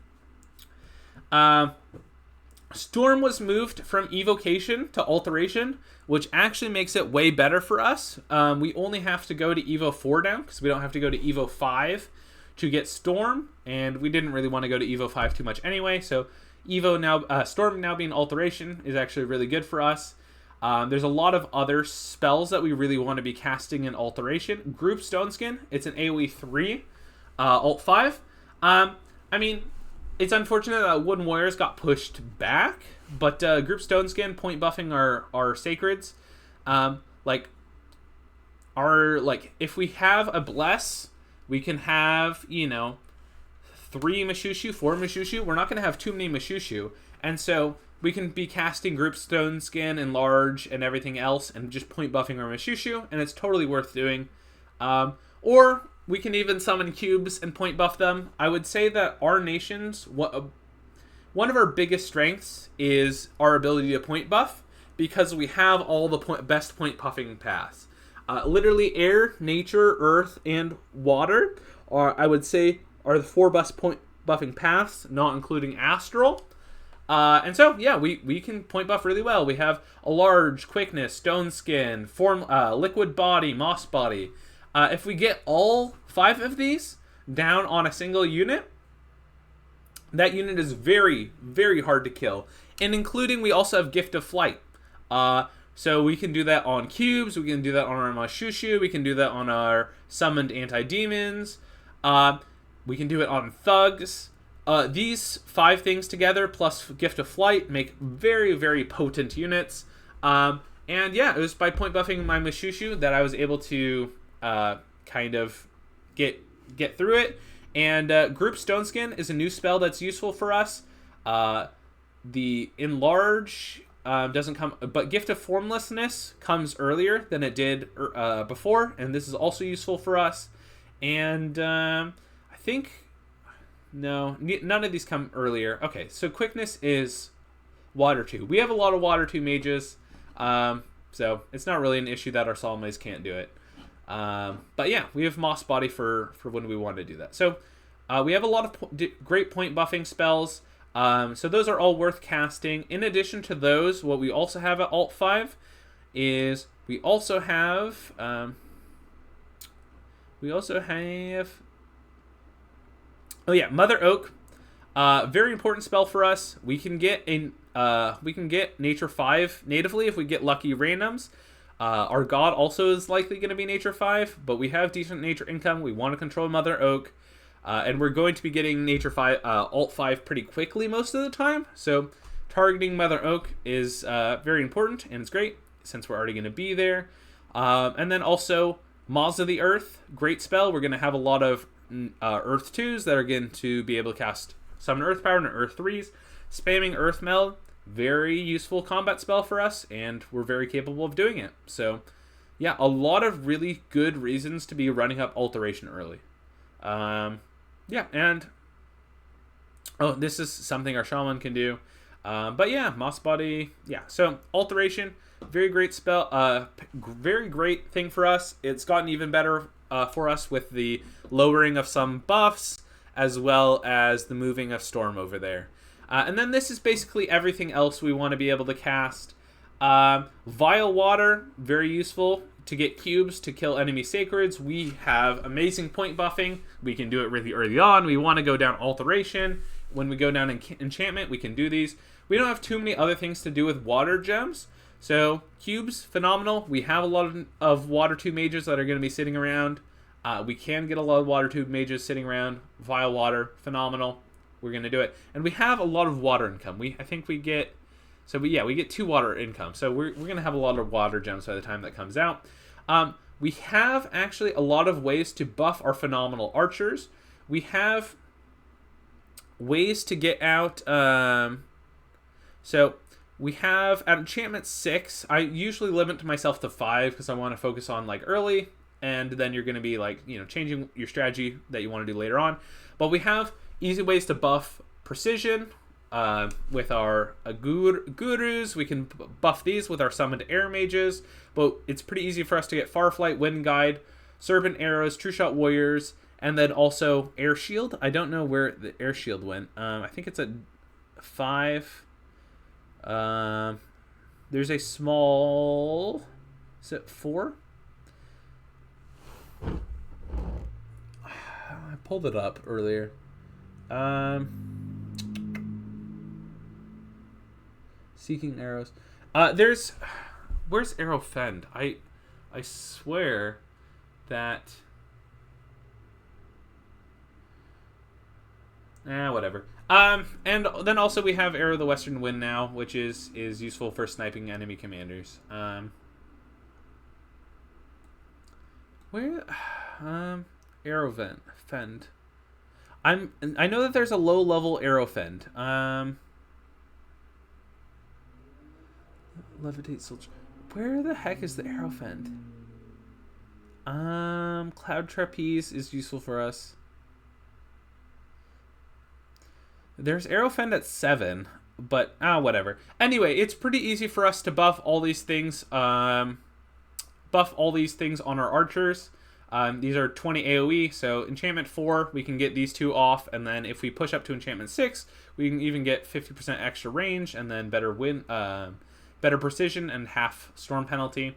Storm was moved from Evocation to Alteration, which actually makes it way better for us. We only have to go to Evo 4 now, because we don't have to go to Evo 5 to get Storm, and we didn't really want to go to Evo 5 too much anyway, so Storm now being Alteration is actually really good for us. There's a lot of other spells that we really want to be casting in Alteration. Group Stoneskin, it's an AoE 3, Alt 5. I mean, it's unfortunate that Wooden Warriors got pushed back, but Group Stoneskin, point buffing our Sacreds. If we have a Bless, we can have, 3 Mashushu, 4 Mashushu. We're not going to have too many Mashushu, and so we can be casting Group Stoneskin, Enlarge, and everything else, and just point buffing our Mashushu, and it's totally worth doing. Or we can even summon cubes and point buff them. I would say that our nations, one of our biggest strengths is our ability to point buff, because we have all the best point buffing paths. Literally air, nature, earth, and water I would say, are the 4 best point buffing paths, not including astral. And so, yeah, we can point buff really well. We have a large, quickness, stone skin, liquid body, moss body. If we get all 5 of these down on a single unit, that unit is very, very hard to kill. And including, we also have Gift of Flight. So we can do that on cubes, we can do that on our Mashushu, we can do that on our summoned anti-demons, we can do it on thugs. These 5 things together, plus Gift of Flight, make very, very potent units. And yeah, it was by point buffing my Mashushu that I was able to kind of get through it. And Group Stoneskin is a new spell that's useful for us. The Enlarge doesn't come, but Gift of Formlessness comes earlier than it did before, and this is also useful for us. And I think, no, none of these come earlier. Okay, so Quickness is Water 2. We have a lot of Water 2 mages, so it's not really an issue that our Solmays can't do it. But yeah, we have Moss Body for when we want to do that. So we have a lot of great point buffing spells. So those are all worth casting. In addition to those, what we also have at Alt 5 is we also have oh yeah, Mother Oak. Very important spell for us. We can get Nature 5 natively if we get lucky randoms. Our god also is likely going to be Nature 5, but we have decent Nature income. We want to control Mother Oak. And we're going to be getting Nature 5, Alt 5 pretty quickly most of the time. So targeting Mother Oak is very important, and it's great since we're already going to be there. And then also Maws of the Earth, great spell. We're going to have a lot of Earth 2s that are going to be able to cast Summon Earth Power and Earth 3s. Spamming Earth Meld, very useful combat spell for us, and we're very capable of doing it. So yeah, a lot of really good reasons to be running up Alteration early. Yeah, and this is something our Shaman can do. But yeah, Moss Body, yeah. So Alteration, very great spell, very great thing for us. It's gotten even better for us with the lowering of some buffs, as well as the moving of Storm over there. And then this is basically everything else we want to be able to cast. Vile Water, very useful to get cubes to kill enemy Sacreds. We have amazing point buffing. We can do it really early on. We want to go down Alteration. When we go down Enchantment, we can do these. We don't have too many other things to do with water gems, So cubes, phenomenal. We have a lot of water tube mages that are going to be sitting around. We can get a lot of water tube mages sitting around. Vile water, phenomenal. We're going to do it. And we have a lot of water income. I think we get... So we get 2 water income. So we're going to have a lot of water gems by the time that comes out. We have actually a lot of ways to buff our phenomenal archers. We have ways to get out... So we have at enchantment 6, I usually limit to myself to 5 because I want to focus on like early, and then you're going to be like, changing your strategy that you want to do later on. But we have easy ways to buff precision with our gurus. We can buff these with our summoned air mages, but it's pretty easy for us to get Farflight, Wind Guide, Serpent Arrows, True Shot Warriors, and then also Air Shield. I don't know where the Air Shield went. I think it's at 5. There's a small... Is it 4? I pulled it up earlier. Seeking arrows. Where's Arrow Fend? I swear that... whatever. And then also we have Arrow of the Western Wind now, which is useful for sniping enemy commanders. Where? Arrow Fend. I know that there's a low level Arrow Fend. Levitate Soldier. Where the heck is the Arrow Fend? Cloud Trapeze is useful for us. There's Arrow Fend at 7, but whatever. Anyway, it's pretty easy for us to buff all these things. Buff all these things on our archers. These are 20 AoE, so enchantment 4, we can get these 2 off, and then if we push up to enchantment 6, we can even get 50% extra range, and then better precision and half storm penalty.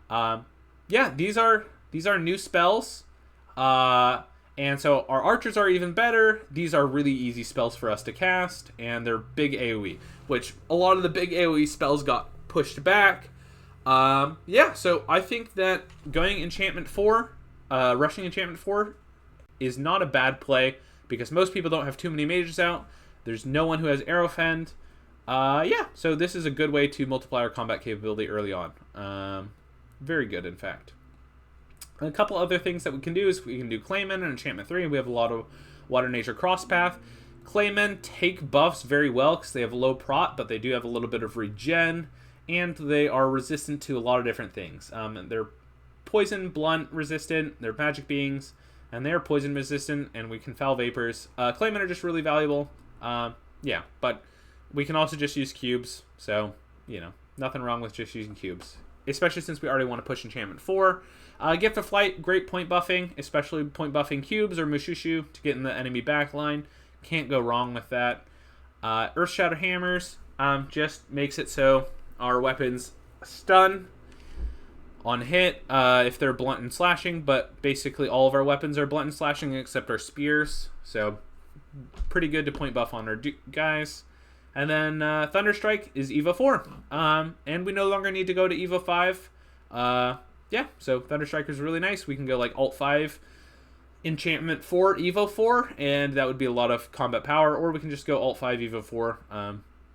Yeah, these are new spells. And so our archers are even better. These are really easy spells for us to cast, and they're big AoE, which a lot of the big AoE spells got pushed back. Yeah, so I think that going enchantment 4, rushing enchantment 4 is not a bad play because most people don't have too many mages out. There's no one who has Arrow Fend. Yeah, so this is a good way to multiply our combat capability early on. Very good, in fact. A couple other things that we can do is we can do Claymen and Enchantment 3. We have a lot of Water Nature Crosspath. Claymen take buffs very well because they have low prot, but they do have a little bit of regen, and they are resistant to a lot of different things. They're poison, blunt resistant, they're magic beings, and they're poison resistant, and we can foul vapors. Claymen are just really valuable. Yeah, but we can also just use cubes, so, nothing wrong with just using cubes. Especially since we already want to push Enchantment 4. Gift of Flight, great point buffing, especially point buffing cubes or Mushushu to get in the enemy backline. Can't go wrong with that. Earth Shatter Hammers just makes it so our weapons stun on hit if they're blunt and slashing, but basically all of our weapons are blunt and slashing except our spears. So pretty good to point buff on our guys. And then Thunderstrike is Evo 4. And we no longer need to go to Evo 5. Yeah, so Thunderstrike is really nice. We can go like Alt 5, Enchantment 4, Evo 4, and that would be a lot of combat power. Or we can just go Alt 5, Evo 4.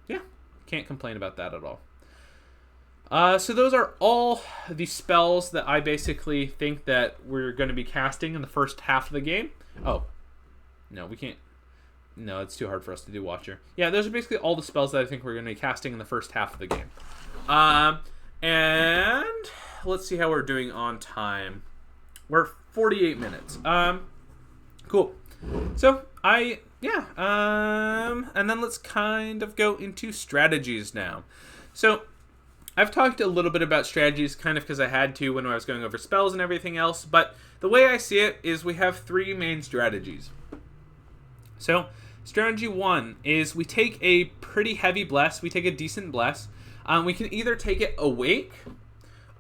Yeah, can't complain about that at all. So those are all the spells that I basically think that we're going to be casting in the first half of the game. Oh, no, we can't. No, it's too hard for us to do Watcher. Yeah, those are basically all the spells that I think we're going to be casting in the first half of the game. And let's see how we're doing on time. We're 48 minutes. Cool. So, and then let's kind of go into strategies now. So, I've talked a little bit about strategies kind of because I had to when I was going over spells and everything else, but the way I see it is we have 3 main strategies. So, strategy 1 is we take a pretty heavy bless. We take a decent bless. We can either take it awake,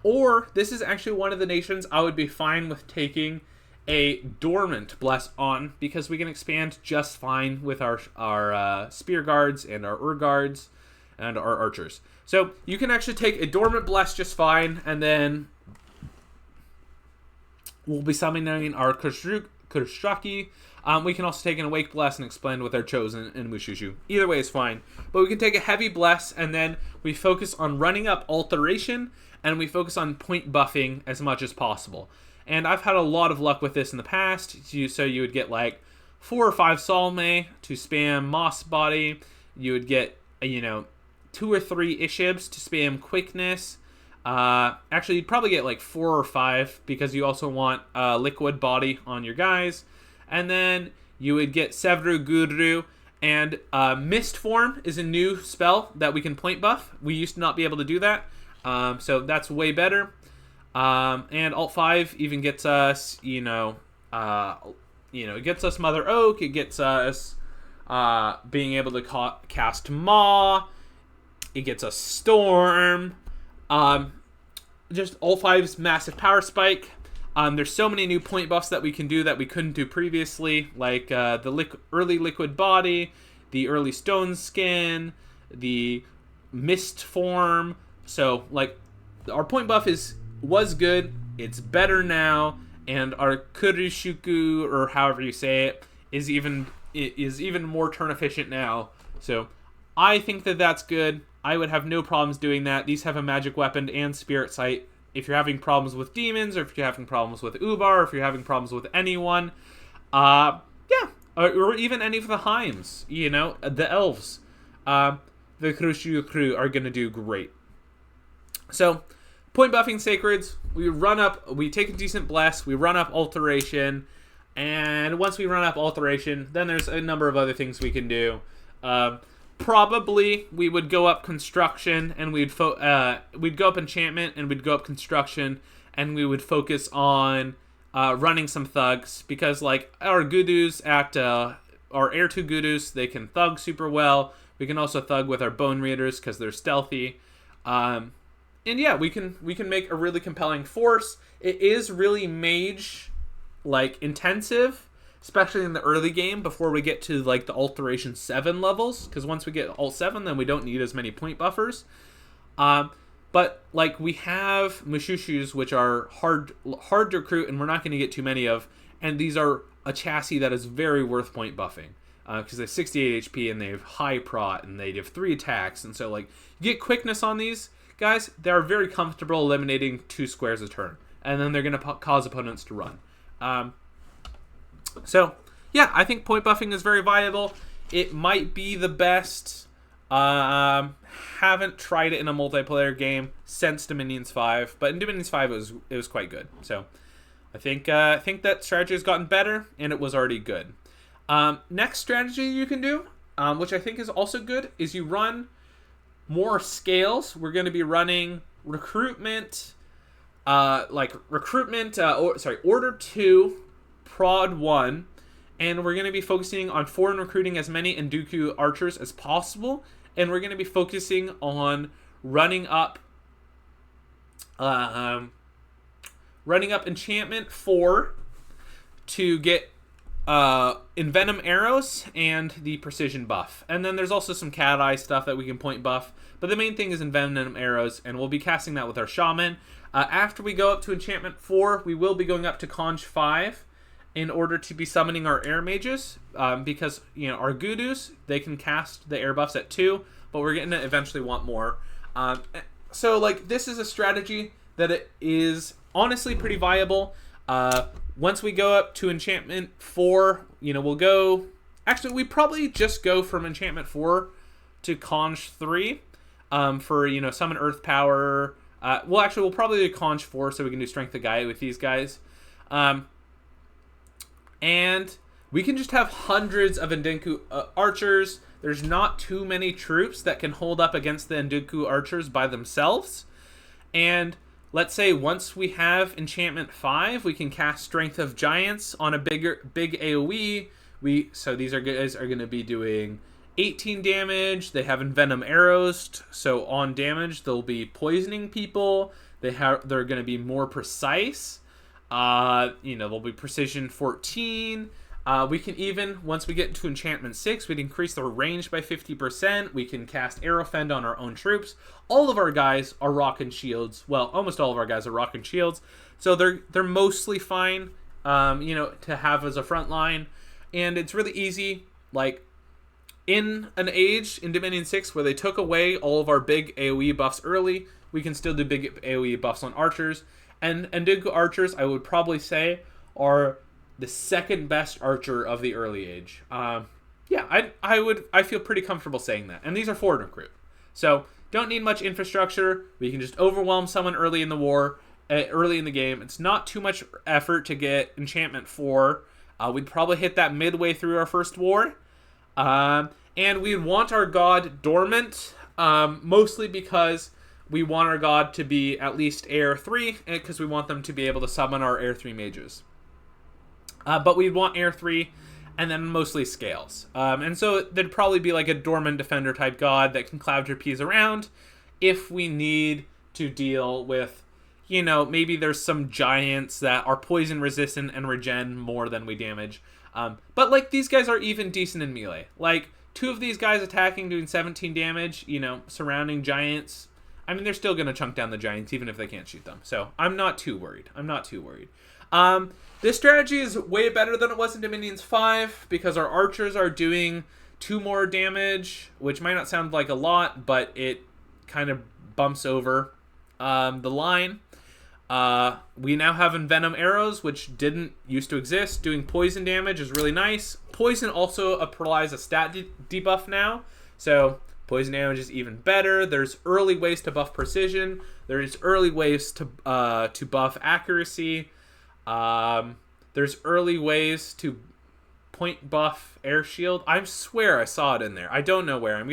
or this is actually one of the nations I would be fine with taking a dormant bless on because we can expand just fine with our spear guards and our guards and our archers. So you can actually take a Dormant Bless just fine, and then we'll be summoning our Stratagies. We can also take an Awake Bless and expand with our Chosen and Mushushu. Either way is fine. But we can take a Heavy Bless, and then we focus on running up Alteration, and we focus on point buffing as much as possible. And I've had a lot of luck with this in the past. So you would get like 4 or 5 Salme to spam Moss Body. You would get, 2 or 3 Ishibs to spam Quickness. Actually, you'd probably get like 4 or 5 because you also want Liquid Body on your guys. And then you would get Sevru Guru. And Mist Form is a new spell that we can point buff. We used to not be able to do that. So that's way better. And Alt 5 even gets us, it gets us Mother Oak. It gets us being able to cast Maw. It gets us Storm. Just Alt 5's massive power spike. There's so many new point buffs that we can do that we couldn't do previously, like the early Liquid Body, the early Stone Skin, the Mist Form. So, like, our point buff was good. It's better now, and our Kurishuku, or however you say it, is even more turn efficient now. So, I think that's good. I would have no problems doing that. These have a magic weapon and spirit sight. If you're having problems with demons, or if you're having problems with Ubar, or if you're having problems with anyone, or even any of the Heims, the elves, the Kurushu crew are going to do great. So, point buffing Sacreds, we take a decent Bless, we run up Alteration, and once we run up Alteration, then there's a number of other things we can do. Probably we would go up Construction, and we'd go up Enchantment, and we'd go up Construction, and we would focus on running some Thugs, because like our Gudus our Air 2 Gudus, they can Thug super well. We can also Thug with our Bone Readers because they're stealthy. And yeah, we can make a really compelling force. It is really mage intensive, especially in the early game before we get to like the Alteration 7 levels, because once we get Alt 7, then we don't need as many point buffers. But like we have Mushushus, which are hard to recruit, and we're not going to get too many of, and these are a chassis that is very worth point buffing, because they have 68 HP and they have high prot and they have 3 attacks, and so like you get quickness on these guys. They are very comfortable eliminating 2 squares a turn, and then they're going to cause opponents to run. So, yeah, I think point buffing is very viable. It might be the best. Haven't tried it in a multiplayer game since Dominions 5, but in Dominions 5 it was quite good. So, I think that strategy has gotten better, and it was already good. Next strategy you can do, which I think is also good, is you run more scales. We're going to be running recruitment, Order 2, Prod 1, and we're going to be focusing on foreign recruiting as many Enduku archers as possible, and we're going to be focusing on running up Enchantment 4 to get Envenom arrows and the precision buff. And then there's also some cat eye stuff that we can point buff, but the main thing is Envenom arrows, and we'll be casting that with our shaman. After we go up to Enchantment 4, we will be going up to Conj 5 in order to be summoning our air mages, because our Gudus, they can cast the air buffs at 2, but we're going to eventually want more. So like this is a strategy that it is honestly pretty viable. Once we go up to Enchantment 4, we'll go... Actually, we probably just go from Enchantment 4 to Conj 3 for, summon Earth Power. We'll probably do Conj 4 so we can do Strength of Gaia with these guys. And we can just have hundreds of Enduku archers. There's not too many troops that can hold up against the Enduku archers by themselves. And let's say once we have Enchantment 5, we can cast Strength of Giants on a big AoE. So these guys are going to be doing 18 damage. They have Envenom arrows, so on damage they'll be poisoning people. They're going to be more precise. They'll be precision 14. We can even, once we get into Enchantment 6, we'd increase their range by 50%. We can cast Arrow Fend on our own troops. All of our guys are rocking shields. Well, almost all of our guys are rocking shields. So they're mostly fine, to have as a front line. And it's really easy, like, in an age in Dominion 6 where they took away all of our big AoE buffs early, we can still do big AoE buffs on archers. And Indigo archers, I would probably say, are the second best archer of the early age. I feel pretty comfortable saying that. And these are forward recruit. So don't need much infrastructure. We can just overwhelm someone early in the war, early in the game. It's not too much effort to get Enchantment 4. We'd probably hit that midway through our first war. And we'd want our god dormant, mostly because we want our god to be at least Air 3, because we want them to be able to summon our Air 3 mages. But we'd want Air 3, and then mostly scales. And so there'd probably be like a dormant defender type god that can cloud trapeze around if we need to deal with, maybe there's some giants that are poison resistant and regen more than we damage. But like these guys are even decent in melee. Like 2 of these guys attacking doing 17 damage, surrounding giants. I mean, they're still going to chunk down the giants even if they can't shoot them. So I'm not too worried. This strategy is way better than it was in Dominions 5 because our archers are doing 2 more damage, which might not sound like a lot, but it kind of bumps over the line. We now have Envenom arrows, which didn't used to exist. Doing poison damage is really nice. Poison also applies a stat debuff now, so poison damage is even better. There's early ways to buff precision. There's early ways to buff accuracy. There's early ways to point buff air shield. I swear I saw it in there. I don't know where.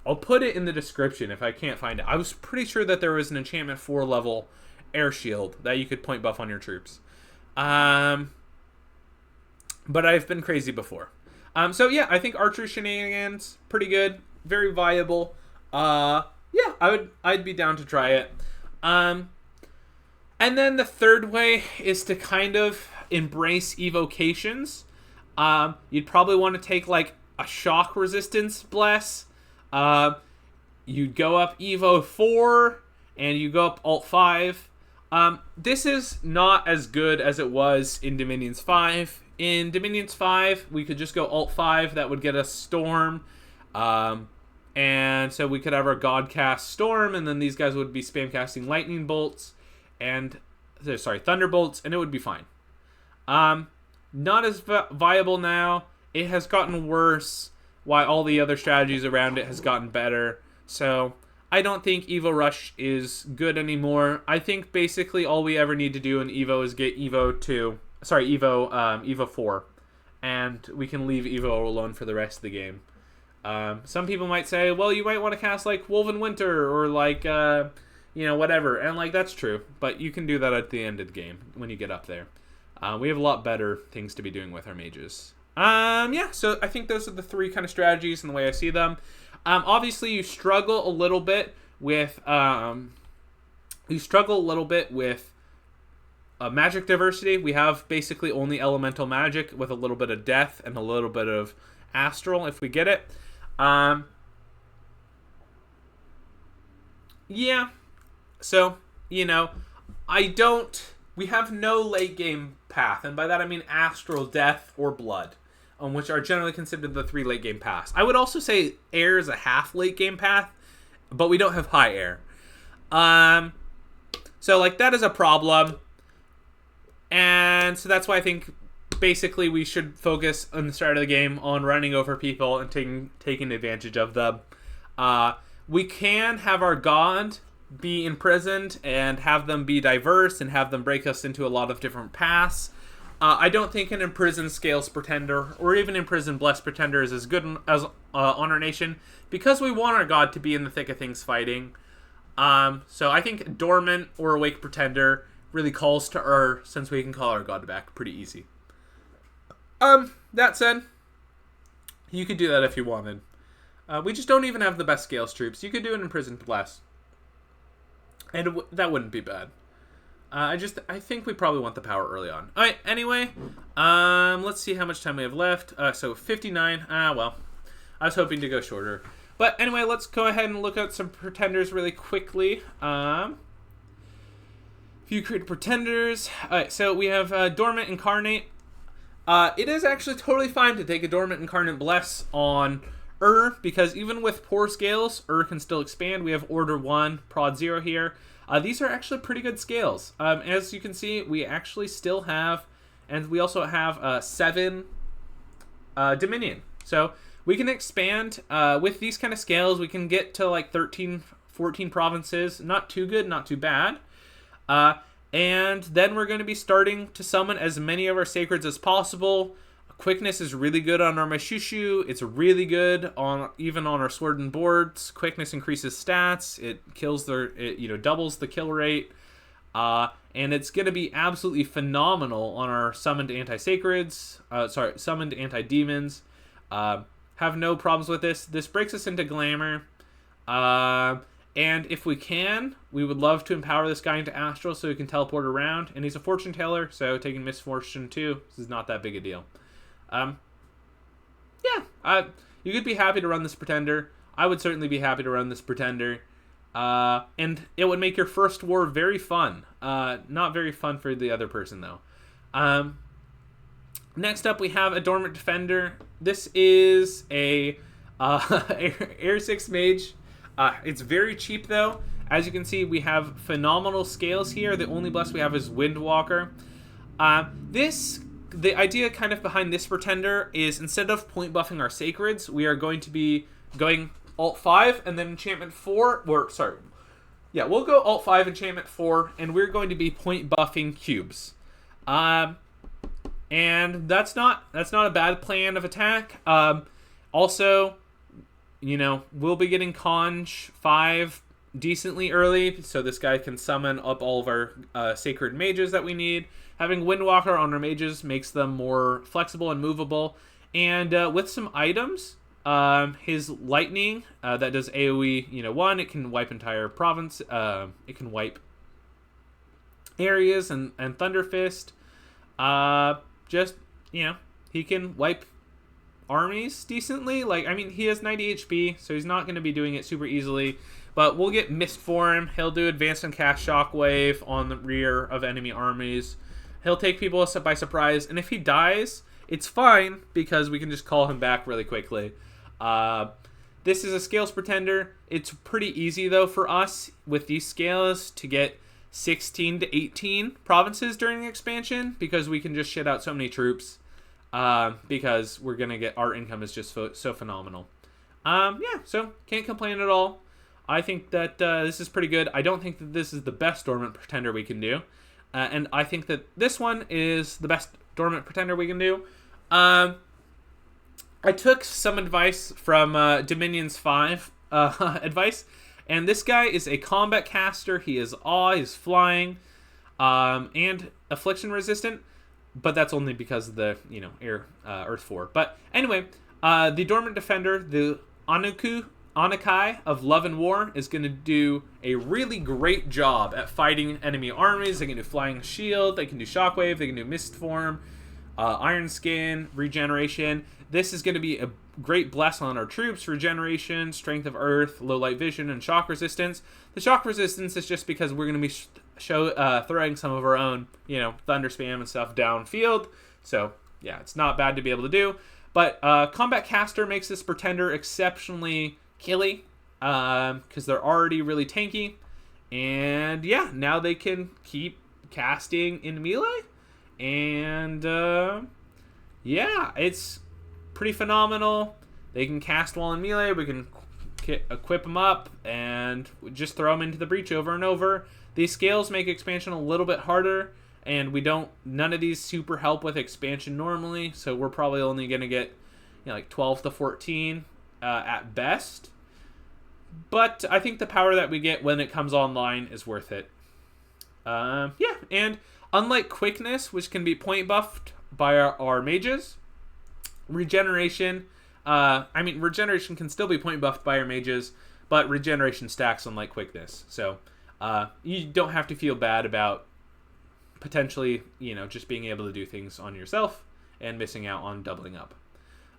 I'll put it in the description if I can't find it. I was pretty sure that there was an enchantment 4 level air shield that you could point buff on your troops. But I've been crazy before. So yeah, I think archery shenanigans pretty good, very viable. I'd be down to try it. And then the third way is to kind of embrace evocations. You'd probably want to take like a shock resistance bless. You'd go up Evo 4 and you go up Alt 5. This is not as good as it was in Dominions 5. In Dominions 5, we could just go Alt 5. That would get us Storm. And so we could have our God cast Storm, and then these guys would be spam casting Lightning Bolts. Thunderbolts, and it would be fine. Not as viable now. It has gotten worse, while all the other strategies around it has gotten better. So I don't think Evo Rush is good anymore. I think basically all we ever need to do in Evo is get Evo 4, and we can leave Evo alone for the rest of the game. Some people might say, well, you might want to cast like Woven Winter or like whatever, and like that's true, but you can do that at the end of the game when you get up there. We have a lot better things to be doing with our mages. So I think those are the 3 kind of strategies and the way I see them. Obviously you struggle a little bit with magic diversity. We have basically only elemental magic with a little bit of death and a little bit of astral if we get it. So, we have no late game path, and by that I mean astral, death, or blood, which are generally considered the 3 late game paths. I would also say air is a half late game path, but we don't have high air. So like that is a problem, and so that's why I think basically we should focus on the start of the game on running over people and taking advantage of them. We can have our god be imprisoned and have them be diverse and have them break us into a lot of different paths. I don't think an imprisoned Scales Pretender or even imprisoned Blessed Pretender is as good as Honor Nation because we want our god to be in the thick of things fighting. So I think Dormant or Awake Pretender really calls to our, since we can call our god back pretty easy. That said, you could do that if you wanted. We just don't even have the best Scales troops. You could do an Imprisoned Bless. And that wouldn't be bad. I think we probably want the power early on. All right. Anyway, let's see how much time we have left. So 59. Well, I was hoping to go shorter. But anyway, let's go ahead and look at some pretenders really quickly. Few created pretenders. All right. So we have Dormant Incarnate. It is actually totally fine to take a Dormant Incarnate Bless on because even with poor scales, can still expand. We have Order 1, Prod 0 here. These are actually pretty good scales. As you can see, we actually still have, and we also have 7 Dominion. So we can expand with these kind of scales. We can get to like 13, 14 provinces. Not too good, not too bad. And then we're going to be starting to summon as many of our sacreds as possible. Quickness is really good on our Mashushu. It's really good on even on our sword and boards. Quickness increases stats. It kills doubles the kill rate. And it's going to be absolutely phenomenal on our summoned anti-sacreds. Summoned anti-demons. Have no problems with this. This breaks us into glamour. And if we can, we would love to empower this guy into astral so he can teleport around. And he's a fortune teller, so taking misfortune too. This is not that big a deal. You could be happy to run this pretender. I would certainly be happy to run this pretender. And it would make your first war very fun. Not very fun for the other person, though. Next up, we have a Dormant Defender. This is a Air 6 Mage. It's very cheap, though. As you can see, we have phenomenal scales here. The only bless we have is Windwalker. The idea kind of behind this pretender is instead of point buffing our sacreds, we are going to be going Alt 5 and then Enchantment 4. We'll go Alt 5, Enchantment 4, and we're going to be point buffing cubes. And that's not a bad plan of attack. Also, we'll be getting Conj 5 decently early, so this guy can summon up all of our sacred mages that we need. Having Windwalker on our mages makes them more flexible and movable. And with some items, his Lightning, that does AoE, 1, it can wipe entire province. It can wipe areas and Thunder Fist. He can wipe armies decently. He has 90 HP, so he's not going to be doing it super easily. But we'll get Mist for him. He'll do Advanced and Cast Shockwave on the rear of enemy armies. He'll take people by surprise, and if he dies, it's fine, because we can just call him back really quickly. This is a Scales Pretender. It's pretty easy, though, for us, with these scales, to get 16 to 18 provinces during the expansion, because we can just shit out so many troops, because we're going to get, our income is just so phenomenal. So can't complain at all. I think that this is pretty good. I don't think that this is the best Dormant Pretender we can do. And I think that this one is the best Dormant Pretender we can do. I took some advice from Dominion's 5 advice. And this guy is a combat caster. He is Awe, he's flying, and affliction resistant. But that's only because of the, Earth 4. But anyway, the Dormant Defender, the Anakai of Love and War, is going to do a really great job at fighting enemy armies. They can do Flying Shield, they can do Shockwave, they can do Mist Form, Iron Skin, Regeneration. This is going to be a great bless on our troops. Regeneration, Strength of Earth, Low Light Vision, and Shock Resistance. The Shock Resistance is just because we're going to be throwing some of our own, Thunder Spam and stuff downfield. So, yeah, it's not bad to be able to do. But Combat Caster makes this Pretender exceptionally killy, because they're already really tanky, and now they can keep casting in melee, and it's pretty phenomenal. They can cast while in melee. We can equip them up and just throw them into the breach over and over. These scales make expansion a little bit harder, and none of these super help with expansion normally, so we're probably only going to get 12 to 14 at best. But I think the power that we get when it comes online is worth it. And unlike Quickness, which can be point buffed by our mages, Regeneration can still be point buffed by our mages, but Regeneration stacks unlike Quickness. So you don't have to feel bad about potentially, just being able to do things on yourself and missing out on doubling up.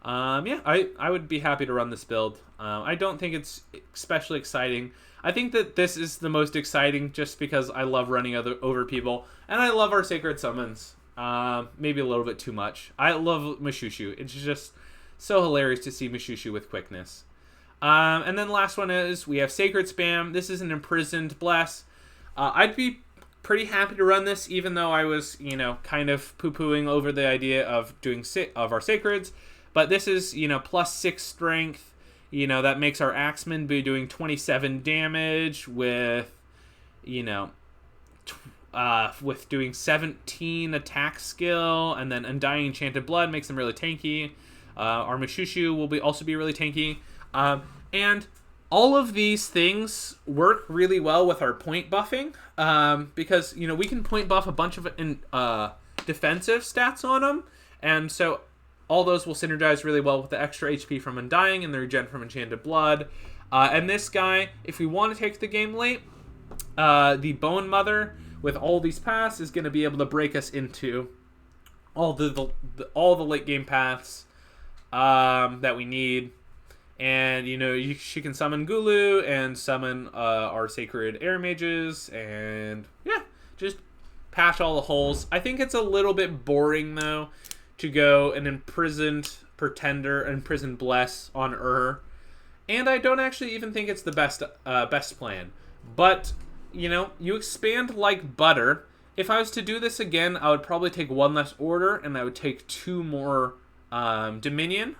Yeah, I would be happy to run this build. I don't think it's especially exciting. I think that this is the most exciting just because I love running over people, and I love our sacred summons. Maybe a little bit too much. I love Mashushu. It's just so hilarious to see Mashushu with quickness. And then the last one is we have Sacred Spam. This is an Imprisoned Bless. I'd be pretty happy to run this, even though I was, kind of poo-pooing over the idea of doing of our Sacreds. But this is, plus 6 strength. That makes our Axeman be doing 27 damage with, with doing 17 attack skill, and then Undying Enchanted Blood makes them really tanky. Our Mashushu will also be really tanky. And all of these things work really well with our point buffing, because, we can point buff a bunch of defensive stats on them, and so all those will synergize really well with the extra HP from Undying and the regen from Enchanted Blood. And this guy, if we want to take the game late, the Bone Mother with all these paths is going to be able to break us into all the late game paths that we need. And, she can summon Gulu and summon our Sacred Air Mages, and, yeah, just patch all the holes. I think it's a little bit boring, though, to go an Imprisoned Bless on and I don't actually even think it's the best plan. But, you expand like butter. If I was to do this again, I would probably take 1 less order, and I would take 2 more Dominion,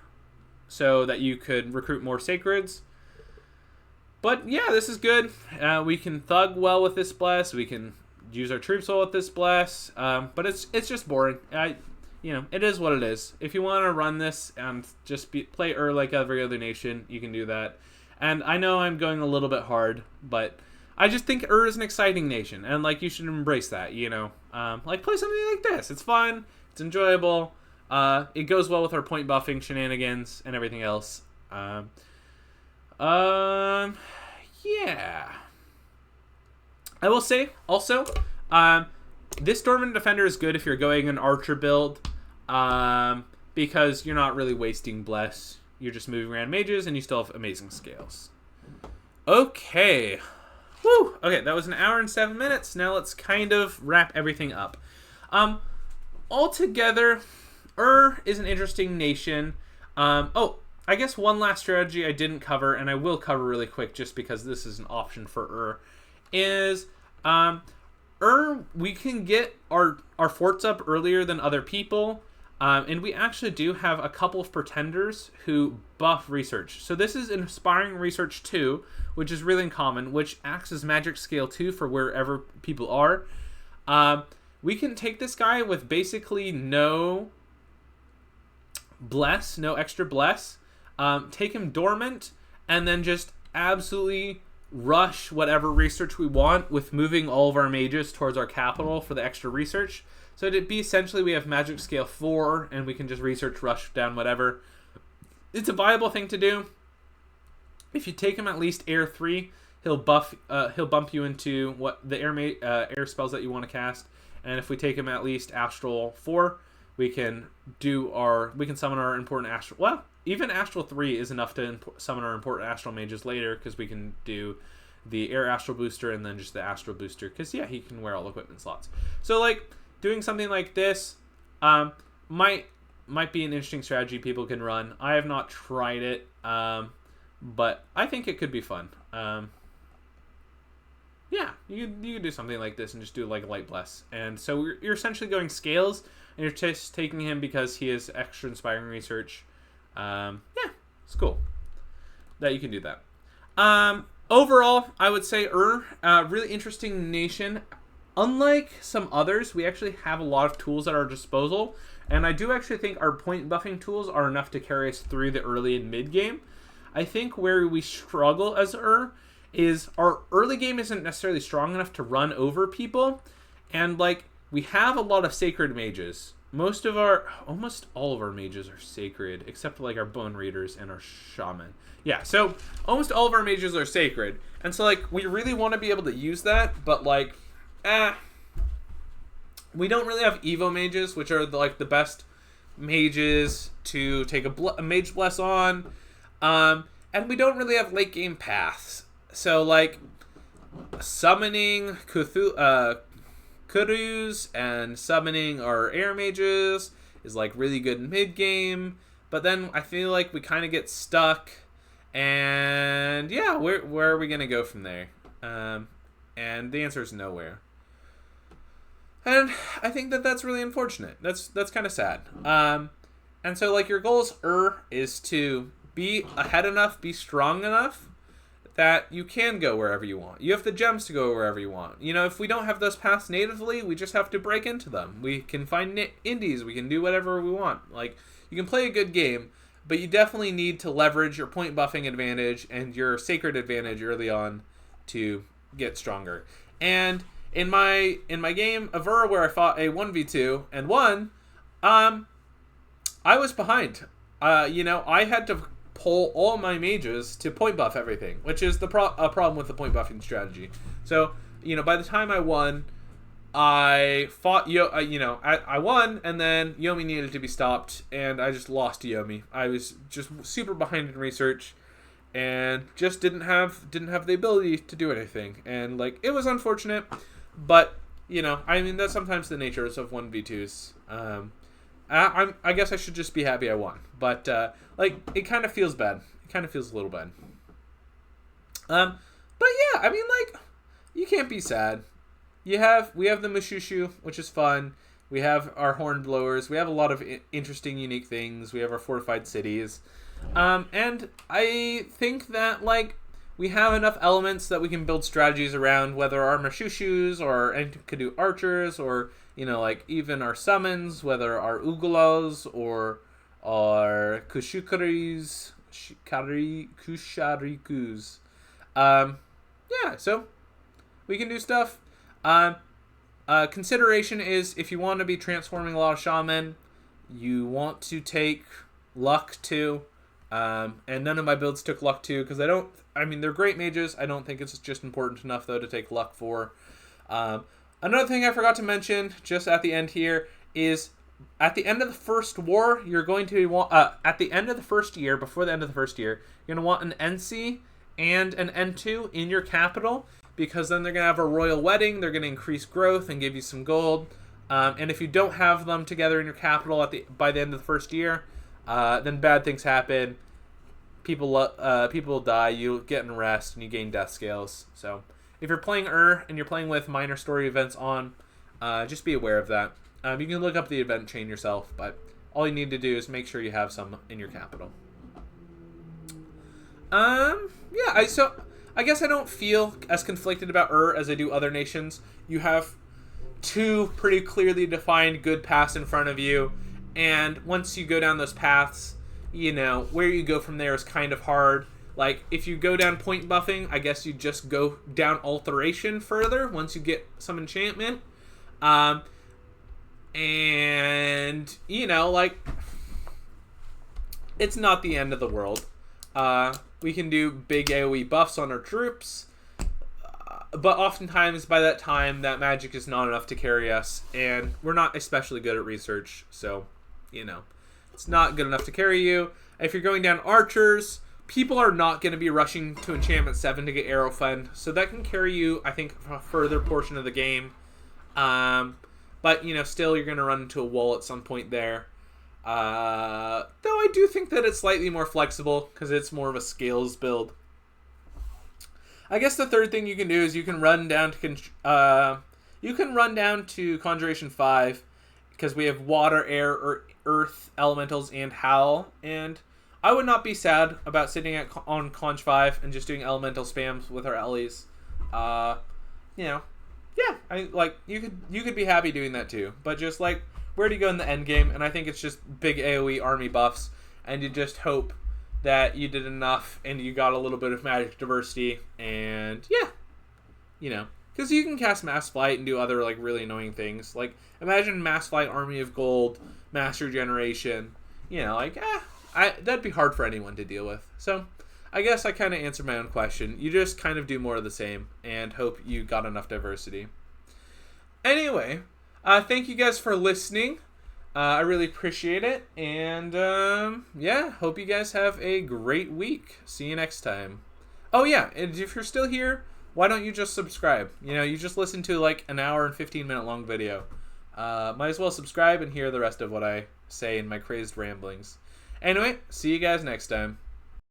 so that you could recruit more Sacreds. But yeah, this is good. We can thug well with this bless. We can use our troops well with this bless. But it's just boring. It is what it is. If you want to run this and just play like every other nation, you can do that. And I know I'm going a little bit hard, but I just think is an exciting nation, and you should embrace that. Play something like this. It's fun. It's enjoyable. It goes well with our point buffing shenanigans and everything else. Yeah. I will say also, this Dormant Defender is good if you're going an Archer build, because you're not really wasting Bless. You're just moving around mages, and you still have amazing scales. Okay. Woo! Okay, that was 1 hour and 7 minutes. Now let's kind of wrap everything up. Altogether, is an interesting nation. I guess one last strategy I didn't cover, and I will cover really quick just because this is an option for is we can get our forts up earlier than other people, and we actually do have a couple of pretenders who buff research. So this is Inspiring Research 2, which is really uncommon, which acts as Magic Scale 2 for wherever people are. We can take this guy with basically no extra bless, take him dormant, and then just absolutely rush whatever research we want with moving all of our mages towards our capital for the extra research. So it'd be essentially we have Magic Scale 4, and we can just research rush down whatever. It's a viable thing to do. If you take him at least Air 3, he'll bump you into what the air spells that you want to cast. And if we take him at least Astral 4, we can summon our important Astral. Well, even Astral 3 is enough to summon our important Astral Mages later, because we can do the Air Astral Booster and then just the Astral Booster, because, yeah, he can wear all equipment slots. So, doing something like this might be an interesting strategy people can run. I have not tried it, but I think it could be fun. Yeah, you could do something like this and just do Light Bless. And so you're essentially going scales, and you're just taking him because he has extra Inspiring Research. Yeah, it's cool that you can do that. Overall, I would say really interesting nation. Unlike some others, we actually have a lot of tools at our disposal, and I do actually think our point buffing tools are enough to carry us through the early and mid game. I think where we struggle as is our early game isn't necessarily strong enough to run over people, and we have a lot of Sacred Mages. Almost all of our mages are sacred, except for our Bone Readers and our Shaman. Yeah, so almost all of our mages are sacred, and so we really want to be able to use that, but We don't really have Evo mages, which are like the best mages to take a mage bless on. And we don't really have late game paths. So like summoning Kurus and summoning our air mages is like really good mid game. But then I feel like we kind of get stuck. And yeah, where are we going to go from there? And the answer is nowhere. And I think that's really unfortunate. That's kind of sad. And so like your goals is to be ahead enough, be strong enough that you can go wherever you want. You have the gems to go wherever you want. You know, if we don't have those paths natively, we just have to break into them. We can find indies. We can do whatever we want. Like, you can play a good game, but you definitely need to leverage your point buffing advantage and your sacred advantage early on to get stronger. And in my game of where I fought a 1v2 and won, I was behind. You know, I had to pull all my mages to point buff everything, which is a problem with the point buffing strategy. So, you know, by the time I won, I fought I won, and then Yomi needed to be stopped, and I just lost to Yomi. I was just super behind in research, and just didn't have the ability to do anything, and like it was unfortunate, but you know, I mean that's sometimes the nature of 1v2s. I guess I should just be happy I won, but like it kind of feels bad. It kind of feels a little bad. But yeah, I mean like you can't be sad. We have the Mushushu, which is fun. We have our horn blowers. We have a lot of interesting, unique things. We have our fortified cities, and I think that like we have enough elements that we can build strategies around, whether our Mushushus or Enkidu archers, or you know like even our summons, whether our Ugulos or our Kusharikus. Yeah, so we can do stuff. Consideration is if you want to be transforming a lot of shaman, you want to take luck 2. And none of my builds took luck 2 because they're great mages. I don't think it's just important enough though to take luck 4. Another thing I forgot to mention just at the end here is at the end of the first war, you're going to want at the end of the first year, before the end of the first year, you're going to want an NC and an N2 in your capital, because then they're going to have a royal wedding, they're going to increase growth and give you some gold. And if you don't have them together in your capital by the end of the first year, then bad things happen. People die, you get unrest, and you gain death scales. So if you're playing and you're playing with minor story events on, just be aware of that. You can look up the event chain yourself, but all you need to do is make sure you have some in your capital. Yeah, I guess I don't feel as conflicted about as I do other nations. You have 2 pretty clearly defined good paths in front of you, and once you go down those paths, you know, where you go from there is kind of hard. Like, if you go down point buffing, I guess you just go down alteration further once you get some enchantment. And, you know, like, it's not the end of the world. We can do big AoE buffs on our troops, but oftentimes by that time, that magic is not enough to carry us, and we're not especially good at research, so, you know, it's not good enough to carry you. If you're going down archers, people are not going to be rushing to enchantment 7 to get arrow fend, so that can carry you, I think, for a further portion of the game. But, you know, still you're going to run into a wall at some point there. Though I do think that it's slightly more flexible because it's more of a scales build. I guess the third thing you can do is you can run down to Conjuration 5 because we have water, air, or earth elementals and howl, and I would not be sad about sitting on Conj 5 and just doing elemental spams with our Ellies. You know, yeah, you could be happy doing that too, but just like, where do you go in the end game? And I think it's just big AoE army buffs, and you just hope that you did enough and you got a little bit of magic diversity, and yeah, you know, because you can cast Mass Flight and do other like really annoying things. Like, imagine Mass Flight, Army of Gold, Master Generation. You know, like that'd be hard for anyone to deal with. So I guess I kind of answered my own question. You just kind of do more of the same and hope you got enough diversity. Anyway, Thank you guys for listening. I really appreciate it. And yeah, hope you guys have a great week. See you next time. Oh, yeah. And if you're still here, why don't you just subscribe? You know, you just listened to like an hour and 15-minute long video. Might as well subscribe and hear the rest of what I say in my crazed ramblings. Anyway, see you guys next time.